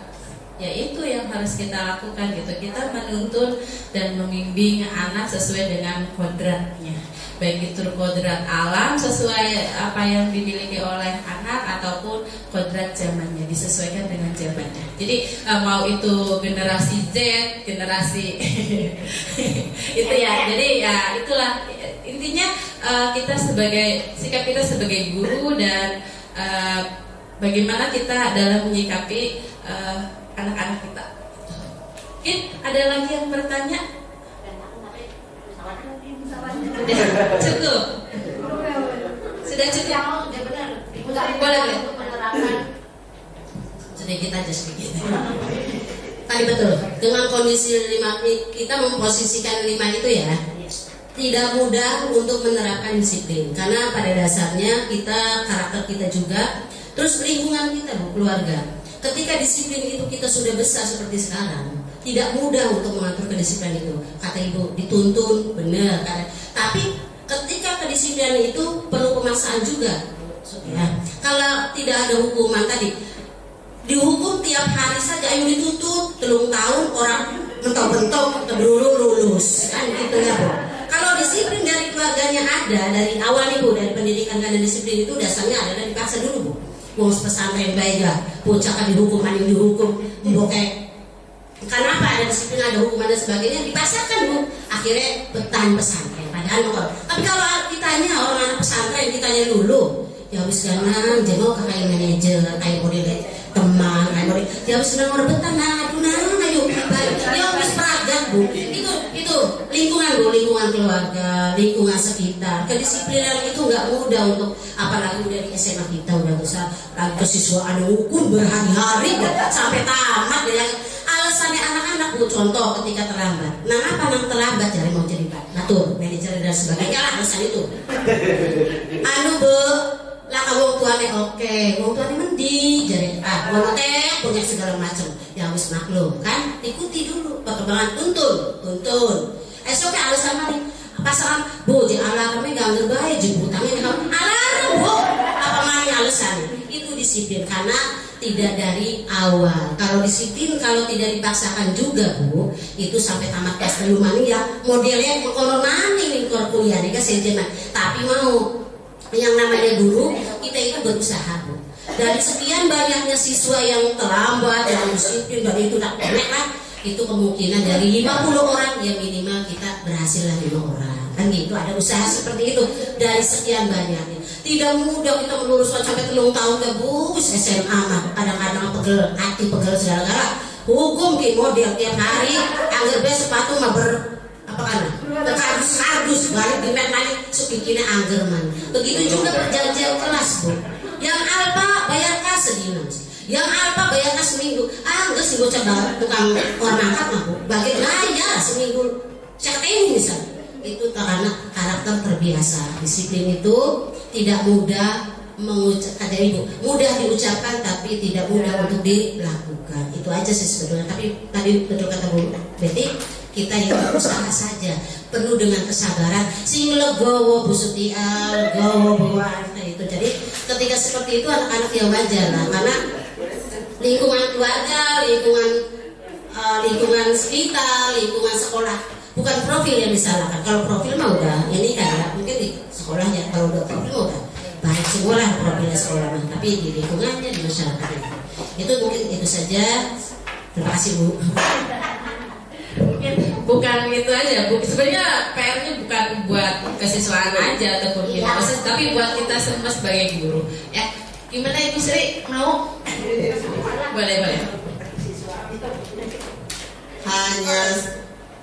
itu yang harus kita lakukan gitu. Kita menuntun dan membimbing anak sesuai dengan kodratnya, baik itu kodrat alam sesuai apa yang dimiliki oleh anak ataupun kodrat zamannya disesuaikan dengan zamannya. Jadi mau itu generasi Z, generasi itu ya. Jadi ya itulah intinya kita sebagai sikap kita sebagai guru dan bagaimana kita dalam menyikapi anak-anak kita. Mungkin ada lagi yang bertanya? Cukup. Sudah cukup. Boleh. Sedikit aja sedikit. Tadi betul. Dengan kondisi 5 kita memposisikan 5 itu ya, tidak mudah untuk menerapkan disiplin karena pada dasarnya kita karakter kita juga, terus lingkungan kita keluarga. Ketika disiplin itu kita sudah besar seperti sekarang, tidak mudah untuk mengatur kedisiplinan itu. Kata Ibu, dituntun, benar. Tapi ketika kedisiplinan itu perlu pemaksaan juga. Ya. Kalau tidak ada hukuman tadi, dihukum tiap hari saja, ayo dituntut, 3 tahun orang mentok-mentok, keburu lulus, kan gitu ya Bu. Kalau disiplin dari keluarganya ada, dari awal nih Bu, dari pendidikan dan disiplin itu dasarnya ada dan dipaksa dulu Bu. Ngurus pesantren baik ya, bocah kan dihukum, ada yang dihukum, bokeh. Kenapa ada disiplin, ada hukuman dan sebagainya, dipaksakan Bu. Akhirnya bertahan pesantren. Padahal tapi kalau ditanya orang anak pesantren, ditanya dulu, ya habis ganang, jengok ke kayak manajer, kayak model teman, kayak model, ya habis ganang orang betan, ayo, ya habis peragat Bu. Itu lingkungan Bu, lingkungan keluarga, lingkungan sekitar. Kedisiplinan itu nggak mudah untuk, apalagi udah di SMA kita udah besar, lagi kesiswaan hukum berhari-hari sampai tamat ya. Alasannya anak-anak Bu, contoh ketika terlambat. Nah apa nang terlambat jadi mau cerita? Natur, manajer dan sebagainya lah alasan itu. Bu, lah wong tuane oke, wong tuane mending jadi wong teh punya segala macam. Ya wis maklum kan, ikuti dulu perkembangan tuntun. Esok alasan mari pasangan Bu, di ala kami gak baik jemputangnya kamu alarm Bu. Apa mari alasan? Itu disiplin karena tidak dari awal. Kalau disiplin, kalau tidak dipaksakan juga Bu, itu sampai tamat kelas 3 mani ya modelnya kono mani lingkor kuliah nih kan sejenak. Tapi mau yang namanya guru, kita itu berusaha Bu. Dari sekian banyaknya siswa yang terlambat, yang disiplin, dan itu tak enak lah, itu kemungkinan dari 50 orang ya minimal kita berhasil lah 5 orang. Kan gitu, ada usaha seperti itu dari sekian banyaknya. Tidak mudah kita meluruskan sampai 3 tahun ke Bu, SMA mah kadang-kadang pegel, hati pegel segala-gala. Hukum ki model tiap hari, angger be sepatu mah apa kan? Kardus balik di mana supikina angger man. Begitu juga perjanjian kelas Bu. Yang alpa bayar kas sedina, yang alpa bayar kas seminggu. Angger sih bocah banget tukang ornakat mah Bu. Bagi bayar seminggu cekeng misal. Itu karena karakter terbiasa. Disiplin itu tidak mudah mengucapkan, jadi Bu, mudah diucapkan tapi tidak mudah untuk dilakukan. Itu aja sih sebetulnya. Tapi tadi betul kata Bu Betty, kita yang berusaha saja, penuh dengan kesabaran. Sing legowo Bu Sutial, legowo Bu Anta itu. Jadi ketika seperti itu anak-anak yang wajar lah, karena lingkungan keluarga, lingkungan sekitar, lingkungan sekolah. Bukan profil yang disalahkan. Kalau profil mah udah ini kan ya, mungkin di sekolahnya kalau udah profil udah baik sekolah profilnya sekolah mah, tapi di lingkungannya di masyarakatnya. Itu mungkin itu saja. Terima kasih Bu. Bukan itu aja Bu, sebenarnya PR-nya bukan buat kesiswaan aja ataupun kita, tapi buat kita semua sebagai guru. Ya, gimana Ibu Sri mau? Boleh. Hanya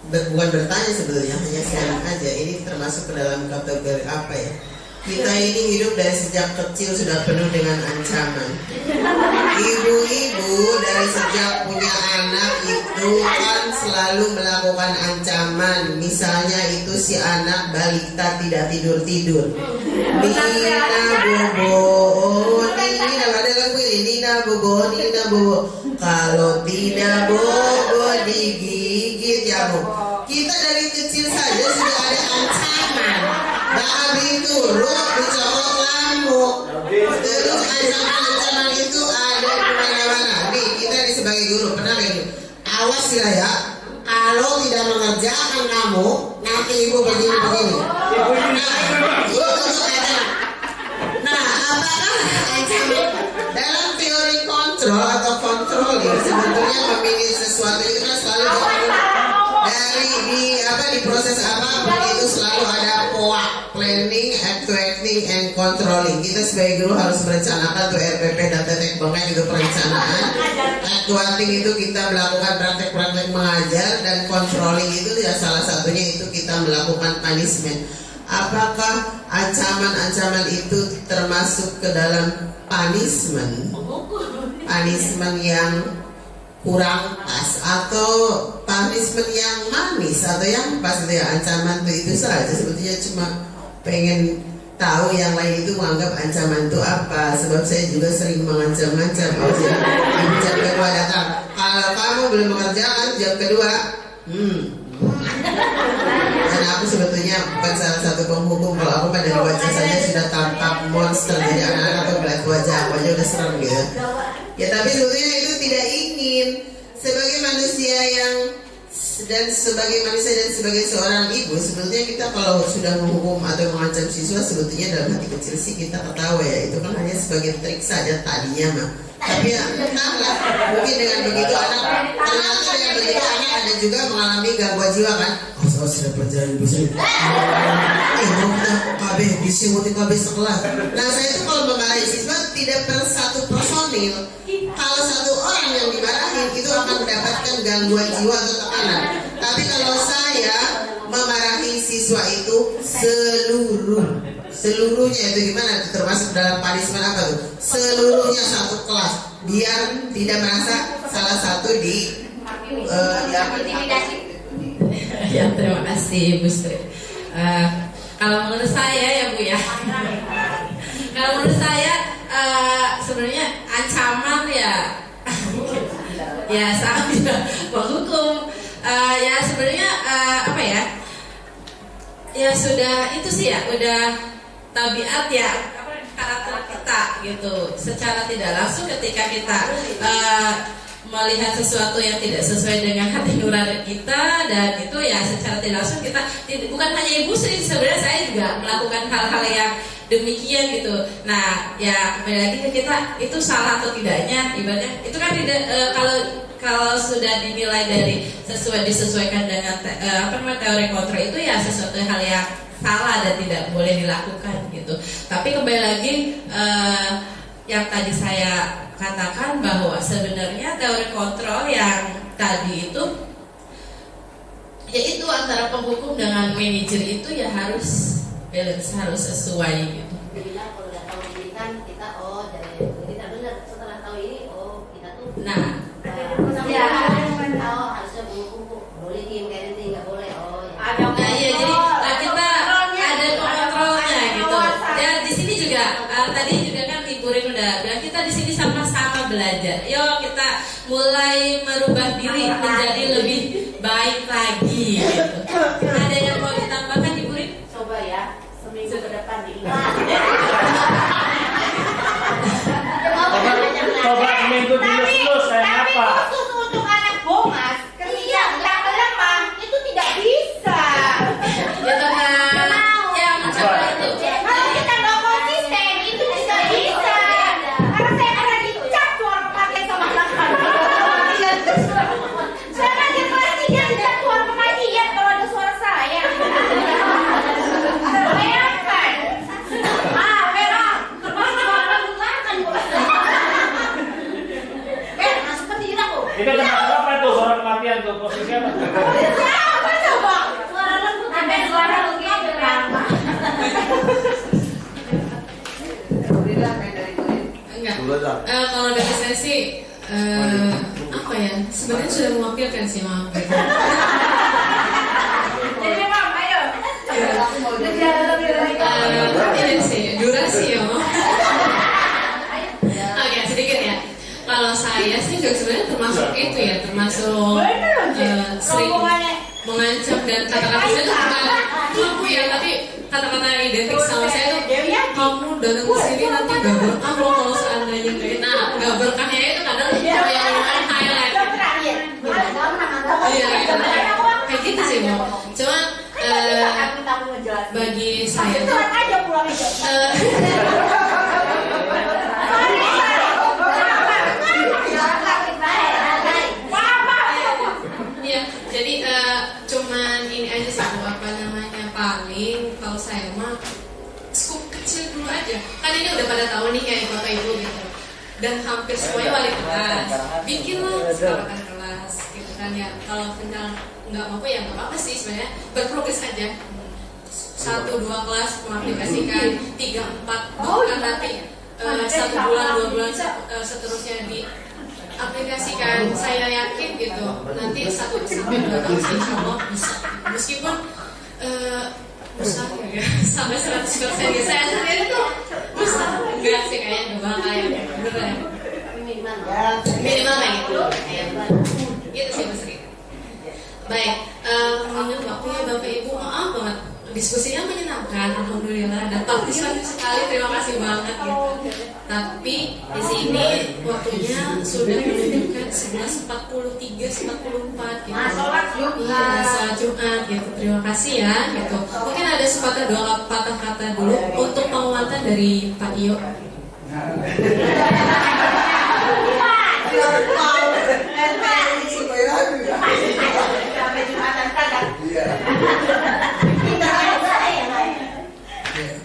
bukan bertanya sebetulnya, hanya sharing aja. Ini termasuk ke dalam kategori apa ya? Kita ini hidup dari sejak kecil sudah penuh dengan ancaman. Ibu-ibu dari sejak punya anak itu kan selalu melakukan ancaman. Misalnya itu si anak balita tidak tidur-tidur. Nina bobo, Nina ada lagu ini, Nina bobo. Kalau tidak bobo digigit nyamuk. Kita dari kecil saja sudah ada ancaman. Babi turut dicokot lamuk. Terus ancaman itu ada di mana-mana. Nih kita ini sebagai guru pernah begini. Awas ya, kalau tidak mengerjakan kamu, nanti ibu begini. Nah, apakah ancaman dalam teori kontrol atau controlling sebetulnya memilih sesuatu itu kan selalu di proses apapun itu selalu ada POA, planning, actuating, and controlling. Kita sebagai guru harus merencanakan tuh RPP dan tetek bengek itu perencanaan. Actuating itu kita melakukan praktek-praktek mengajar, dan controlling itu ya salah satunya itu kita melakukan punishment. Apakah ancaman-ancaman itu termasuk ke dalam punishment yang kurang pas atau punishment yang manis atau yang pas? Itu ya ancaman itu saja sebetulnya, cuma pengen tahu yang lain itu menganggap ancaman itu apa. Sebab saya juga sering mengancam-ancam. Jam kedua datang, kalau kamu belum mengerjakan jam kedua, dan aku sebetulnya bukan salah satu penghukum. Kalau aku pada wajah saja sudah tampak monster, jadi anak-anak atau melihat wajah aku aja udah serem gitu. Ya tapi sebetulnya itu tidak ingin. Sebagai manusia dan sebagai seorang ibu, sebetulnya kita kalau sudah menghukum atau mengancam siswa, sebetulnya dalam hati kecil sih kita ketawa ya. Itu kan hanya sebagai trik saja tadinya mah. Tapi ya entahlah, mungkin dengan begitu anak ada juga mengalami gangguan jiwa kan. Saya sudah pelajaran ibu saya. Mau kita KB disimuti KB sekolah. Nah saya itu kalau memarahi siswa tidak per satu personil. Kalau satu orang yang dimarahin itu akan mendapatkan gangguan jiwa atau tekanan. Tapi kalau saya memarahi siswa itu seluruhnya itu gimana? Termasuk dalam punishment apa tuh? Seluruhnya satu kelas biar tidak merasa salah satu intimidasi. Ya, terima kasih Bu Sri. Kalau menurut saya ya Bu ya, kalau menurut saya sebenarnya ancaman ya sangat tidak menghukum. Ya sebenarnya apa ya? Ya sudah itu sih ya, udah tabiat ya, karakter kita gitu. Secara tidak langsung ketika kita melihat sesuatu yang tidak sesuai dengan hati nurani kita, dan itu ya secara tidak langsung kita, bukan hanya Ibu Sri, sebenarnya saya juga melakukan hal-hal yang demikian gitu. Nah ya kembali lagi ke kita, itu salah atau tidaknya ibaratnya itu kan tidak kalau sudah dinilai dari disesuaikan dengan teori kontra, itu ya sesuatu hal yang salah dan tidak boleh dilakukan gitu. Tapi kembali lagi yang tadi saya katakan bahwa sebenarnya teori kontrol yang tadi itu yaitu antara penghukum dengan manajer itu ya harus balance, harus sesuai gitu. Jadi kalau udah tahu ini kan kita kita benar, setelah tahu ini kita tuh harusnya penghukum boleh diem kayak nanti nggak boleh ada ya, jadi kita ada kontrolnya gitu. Dan di sini juga tadi juga kan Ibu Rin udah bilang kita di sini sama-sama belajar. Yuk kita mulai merubah diri menjadi lebih baik lagi gitu. Ada yang mau ditambahkan Ibu Rin? Coba ya seminggu ke depan diingat. Coba seminggu dulu saya apa? Khusus untuk anak Bomas, kerja lemah itu tidak bisa. Ya karena ya mencoba itu. Kalau kita nggak konsisten itu tidak bisa. Karena saya pernah dicap suara kematian sama belakang. Saya ngajar kelas 3 dicap suara kematian kalau ada suara saya. Bayangkan. Vera, termasuk suara belakang. Masuk penjara kok. Itu kenapa tuh suara kematian tuh, posisi apa? Siapa coba? Suara lembut sampai suara begitu berapa? Enggak. Kalau dari saya sih apa ya? Sebenarnya sudah mewakilkan sih, maaf. Jadi Mam, ayo. Ini sih durasi ya, Mam. Oke, sedikit ya. Kalau saya sih juga sebenarnya termasuk itu ya, termasuk sering mengancam, dan kata-kata saya itu bukan mampu ya, tapi kata-kata yang identik sama saya itu kamu datang ke sini nanti gak berkah loh kalau seandainya kayak. Nah, gak berkahnya itu kadang yang lumayan highlight. Iya, kayak gitu sih Mo. Cuman bagi saya tuh iya, jadi cuman ini aja sih Bu, apa namanya, paling kalau saya mah skup kecil dulu aja. Kan ini udah pada tahu nih kayak Bapak Ibu gitu. Dan hampir semuanya wali kelas. Bikinlah kesepakatan kelas gitu kan ya. Kalau final nggak mampu ya nggak apa-apa sih sebenarnya, berprogres aja. 1-2 kelas mengaplikasikan, 3-4 bahkan nanti 1 bulan 2 bulan seterusnya diaplikasikan. Saya yakin gitu nanti 1-2 tahun insya Allah bisa, meskipun usah ya sampai 100% ya. Saya sendiri tuh usah enggak sih kayaknya enggak bakal ya, beneran minimal kayak gitu gitu sih Mas Rika. Baik, menurut waktunya Bapak Ibu, maaf banget diskusinya menyenangkan, alhamdulillah, dan partisipasi sekali, terima kasih banget gitu. Tapi di sini waktunya sudah menunjukkan 11.43, 11.44 gitu. Iya, salat Jumat gitu. Terima kasih ya gitu. Mungkin ada sepatah dua patah kata dulu untuk penguatan dari Pak Iyo.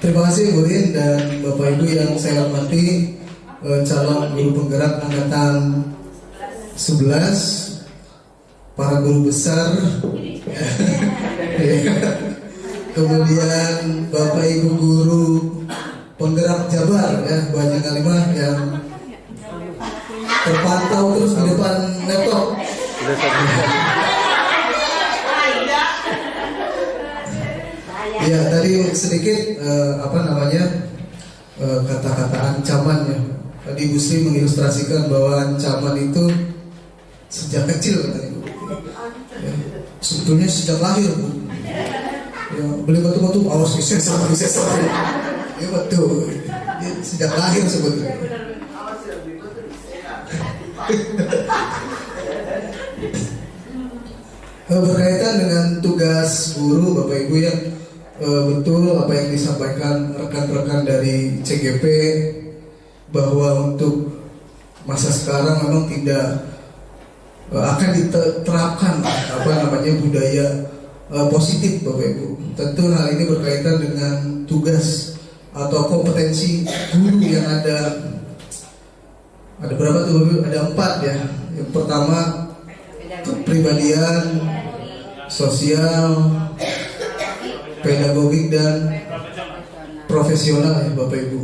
Terima kasih Bu Rin dan Bapak Ibu yang saya hormati, calon guru penggerak angkatan 11, para guru besar, kemudian Bapak Ibu guru penggerak Jabar ya, Bu Haji Kalimah yang terpantau terus di depan laptop. Ya tadi sedikit kata-kata ancaman ya. Tadi Bu Sri mengilustrasikan bahwa ancaman itu sejak kecil katanya. Ya, sebetulnya sejak lahir Bu. Ya, beli batu-batu awas bisa. Ya betul. Ya, sejak lahir sebetulnya. Berkaitan dengan tugas guru Bapak Ibu ya, betul apa yang disampaikan rekan-rekan dari CGP bahwa untuk masa sekarang memang tidak akan diterapkan budaya positif Bapak Ibu. Tentu hal ini berkaitan dengan tugas atau kompetensi guru yang ada berapa tuh Bapak Ibu? Ada 4 ya. Yang pertama kepribadian, sosial, pedagogik dan profesional ya Bapak Ibu.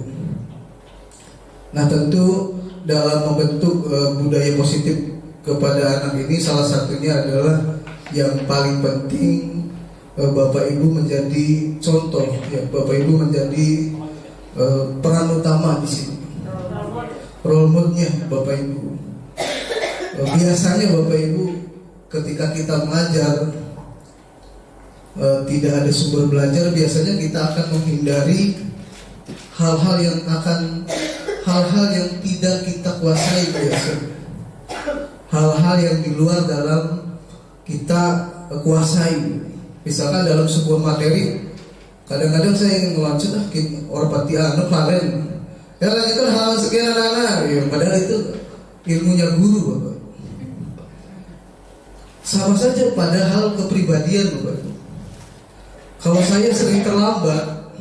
Nah tentu dalam membentuk budaya positif kepada anak ini salah satunya adalah yang paling penting Bapak Ibu menjadi contoh ya, Bapak Ibu menjadi peran utama di sini, role model-nya Bapak Ibu. Biasanya Bapak Ibu ketika kita mengajar tidak ada sumber belajar, biasanya kita akan menghindari hal-hal yang tidak kita kuasai biasanya. Hal-hal yang di luar dalam kita kuasai. Misalkan dalam sebuah materi, kadang-kadang saya ingin melanjut Orpati anu kalian. Ya lanjutkan hal sekian anak-anak, ya, padahal itu ilmunya guru Bapak. Sama saja padahal kepribadian Bapak. Kalau saya sering terlambat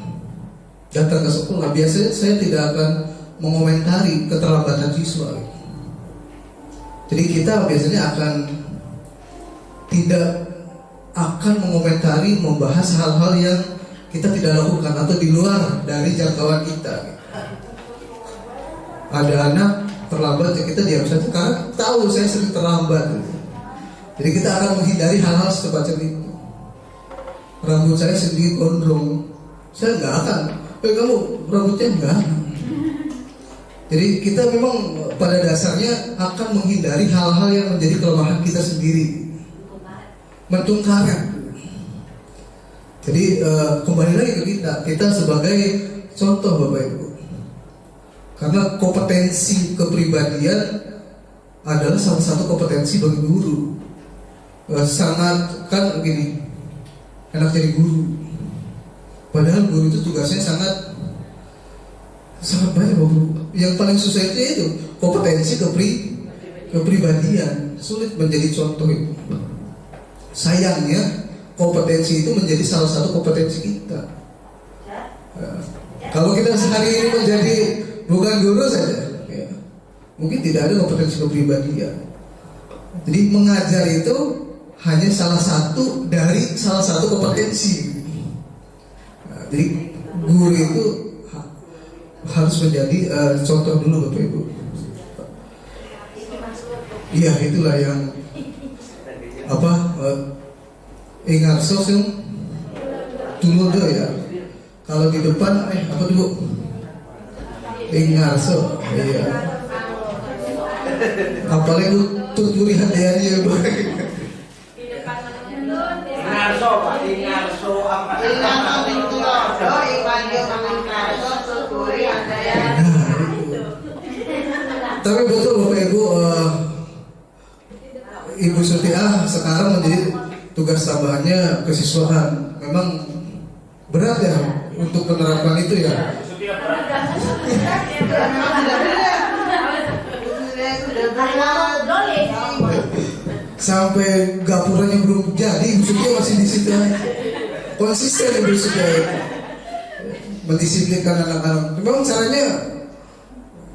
datang ke sekolah, biasanya saya tidak akan mengomentari keterlambatan siswa. Jadi kita biasanya tidak akan mengomentari, membahas hal-hal yang kita tidak lakukan atau di luar dari jangkauan kita. Ada anak terlambat ya kita diam saja karena tahu saya sering terlambat. Jadi kita akan menghindari hal-hal semacam itu. Rambut saya sedikit gondrong, saya nggak akan. Kamu rambutnya enggak. Jadi kita memang pada dasarnya akan menghindari hal-hal yang menjadi kelemahan kita sendiri, mentungkarkan. Jadi kembali lagi ke kita sebagai contoh Bapak Ibu. Karena kompetensi kepribadian adalah salah satu kompetensi bagi guru. Sangat kan begini, enak jadi guru. Padahal guru itu tugasnya sangat banyak Bapak. Yang paling susah itu kompetensi kepribadian, sulit menjadi contoh itu. Sayangnya kompetensi itu menjadi salah satu kompetensi kita. Kalau kita sehari ini menjadi bukan guru saja, ya, mungkin tidak ada kompetensi kepribadian. Jadi mengajar itu hanya salah satu dari salah satu kompetensi. Jadi guru itu harus menjadi contoh dulu Bapak Ibu. Iya itulah yang ingarso yang dulu tuh ya. Kalau di depan apa dulu? Ingarso. Iya. Apalagi tuturi hadiahnya ya Bu. Ingarso Pak, Ingarso apa? Tapi betul Bapak Ibu, Ibu Sutiah sekarang menjadi tugas tambahannya kesiswaan. Memang berat ya untuk menerapkan itu ya. Sampai gapuranya belum jadi, Ibu Sutiah masih di situ. Konsisten Ibu Sutiah mendisiplinkan anak-anak. Memang caranya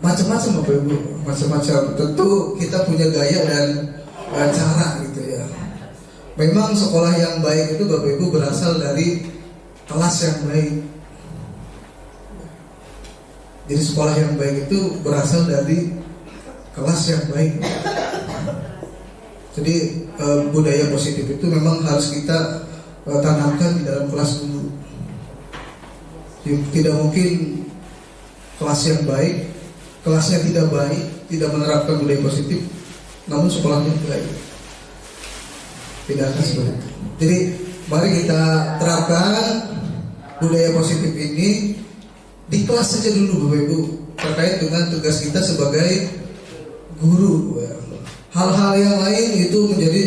macam-macam Bapak Ibu, macam-macam. Tentu kita punya gaya dan cara gitu ya. Memang sekolah yang baik itu Bapak Ibu berasal dari kelas yang baik. Jadi sekolah yang baik itu berasal dari kelas yang baik. Jadi budaya positif itu memang harus kita tanamkan di dalam kelas dulu. Tidak mungkin kelas yang baik, kelasnya tidak baik, tidak menerapkan budaya positif, namun sekolahnya baik. Tidak akan seperti itu. Jadi mari kita terapkan budaya positif ini di kelas saja dulu Bapak Ibu, terkait dengan tugas kita sebagai guru. Hal-hal yang lain itu menjadi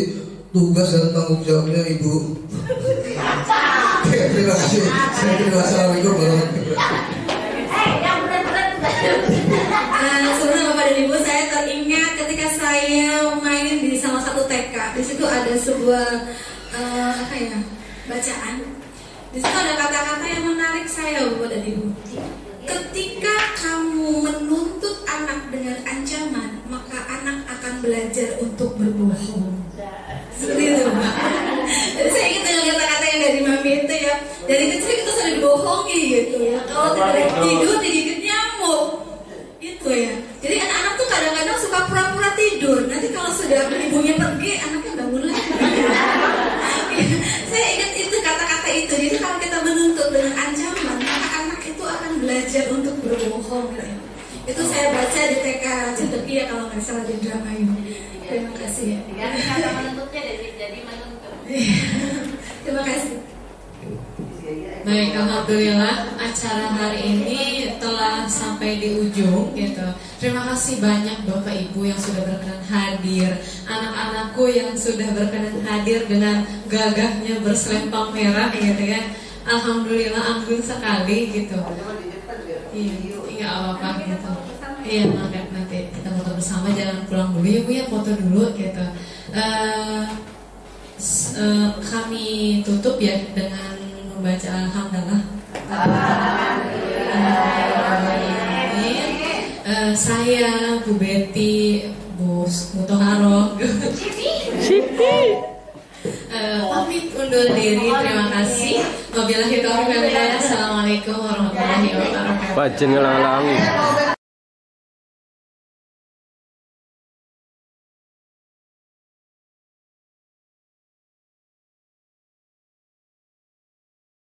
tugas dan tanggung jawabnya Ibu. Terima kasih. Saya terima. Assalamualaikum warahmatullahi wabarakatuh. Sebelum Bapak dan Ibu, saya teringat ketika saya main di salah satu TK. Di situ ada sebuah bacaan. Di situ ada kata-kata yang menarik saya, Bapak dan Ibu. Ketika kamu menuntut anak dengan ancaman, maka anak akan belajar untuk berbohong. Seperti itu. Jadi saya ingat dengan kata-kata yang dari mami itu ya. Dari kecil kita sering dibohongi gitu ya. Kalau tidak tidur digigit nyamuk. Itu ya. Jadi anak-anak tuh kadang-kadang suka pura-pura tidur. Nanti kalau sudah ibunya pergi, anaknya bangun lagi. Saya ingat itu kata-kata itu. Jadi kalau kita menuntut dengan ancaman, maka anak itu akan belajar untuk berbohong. Gitu. Itu saya baca di TK Citeki ya, kalau nggak salah di drama ini. Terima kasih ya. Kata menuntutnya jadi menuntut. Terima kasih. Baik, alhamdulillah acara hari ini telah sampai di ujung gitu. Terima kasih banyak Bapak Ibu yang sudah berkenan hadir, anak-anakku yang sudah berkenan hadir dengan gagahnya berselempang merah gitu ya. Alhamdulillah anggun sekali gitu. Iya, nggak apa-apa gitu. Iya, nanti kita foto bersama, jangan pulang dulu ya Bu ya, foto dulu gitu. Kami tutup ya dengan membaca alhamdulillah. Saya Bu Betty, Bu Mutoharo, pamit undur diri. Terima kasih. Wabillahi taufiq wal hidayah. Assalamualaikum warahmatullahi wabarakatuh. Bajin ngelang-langi.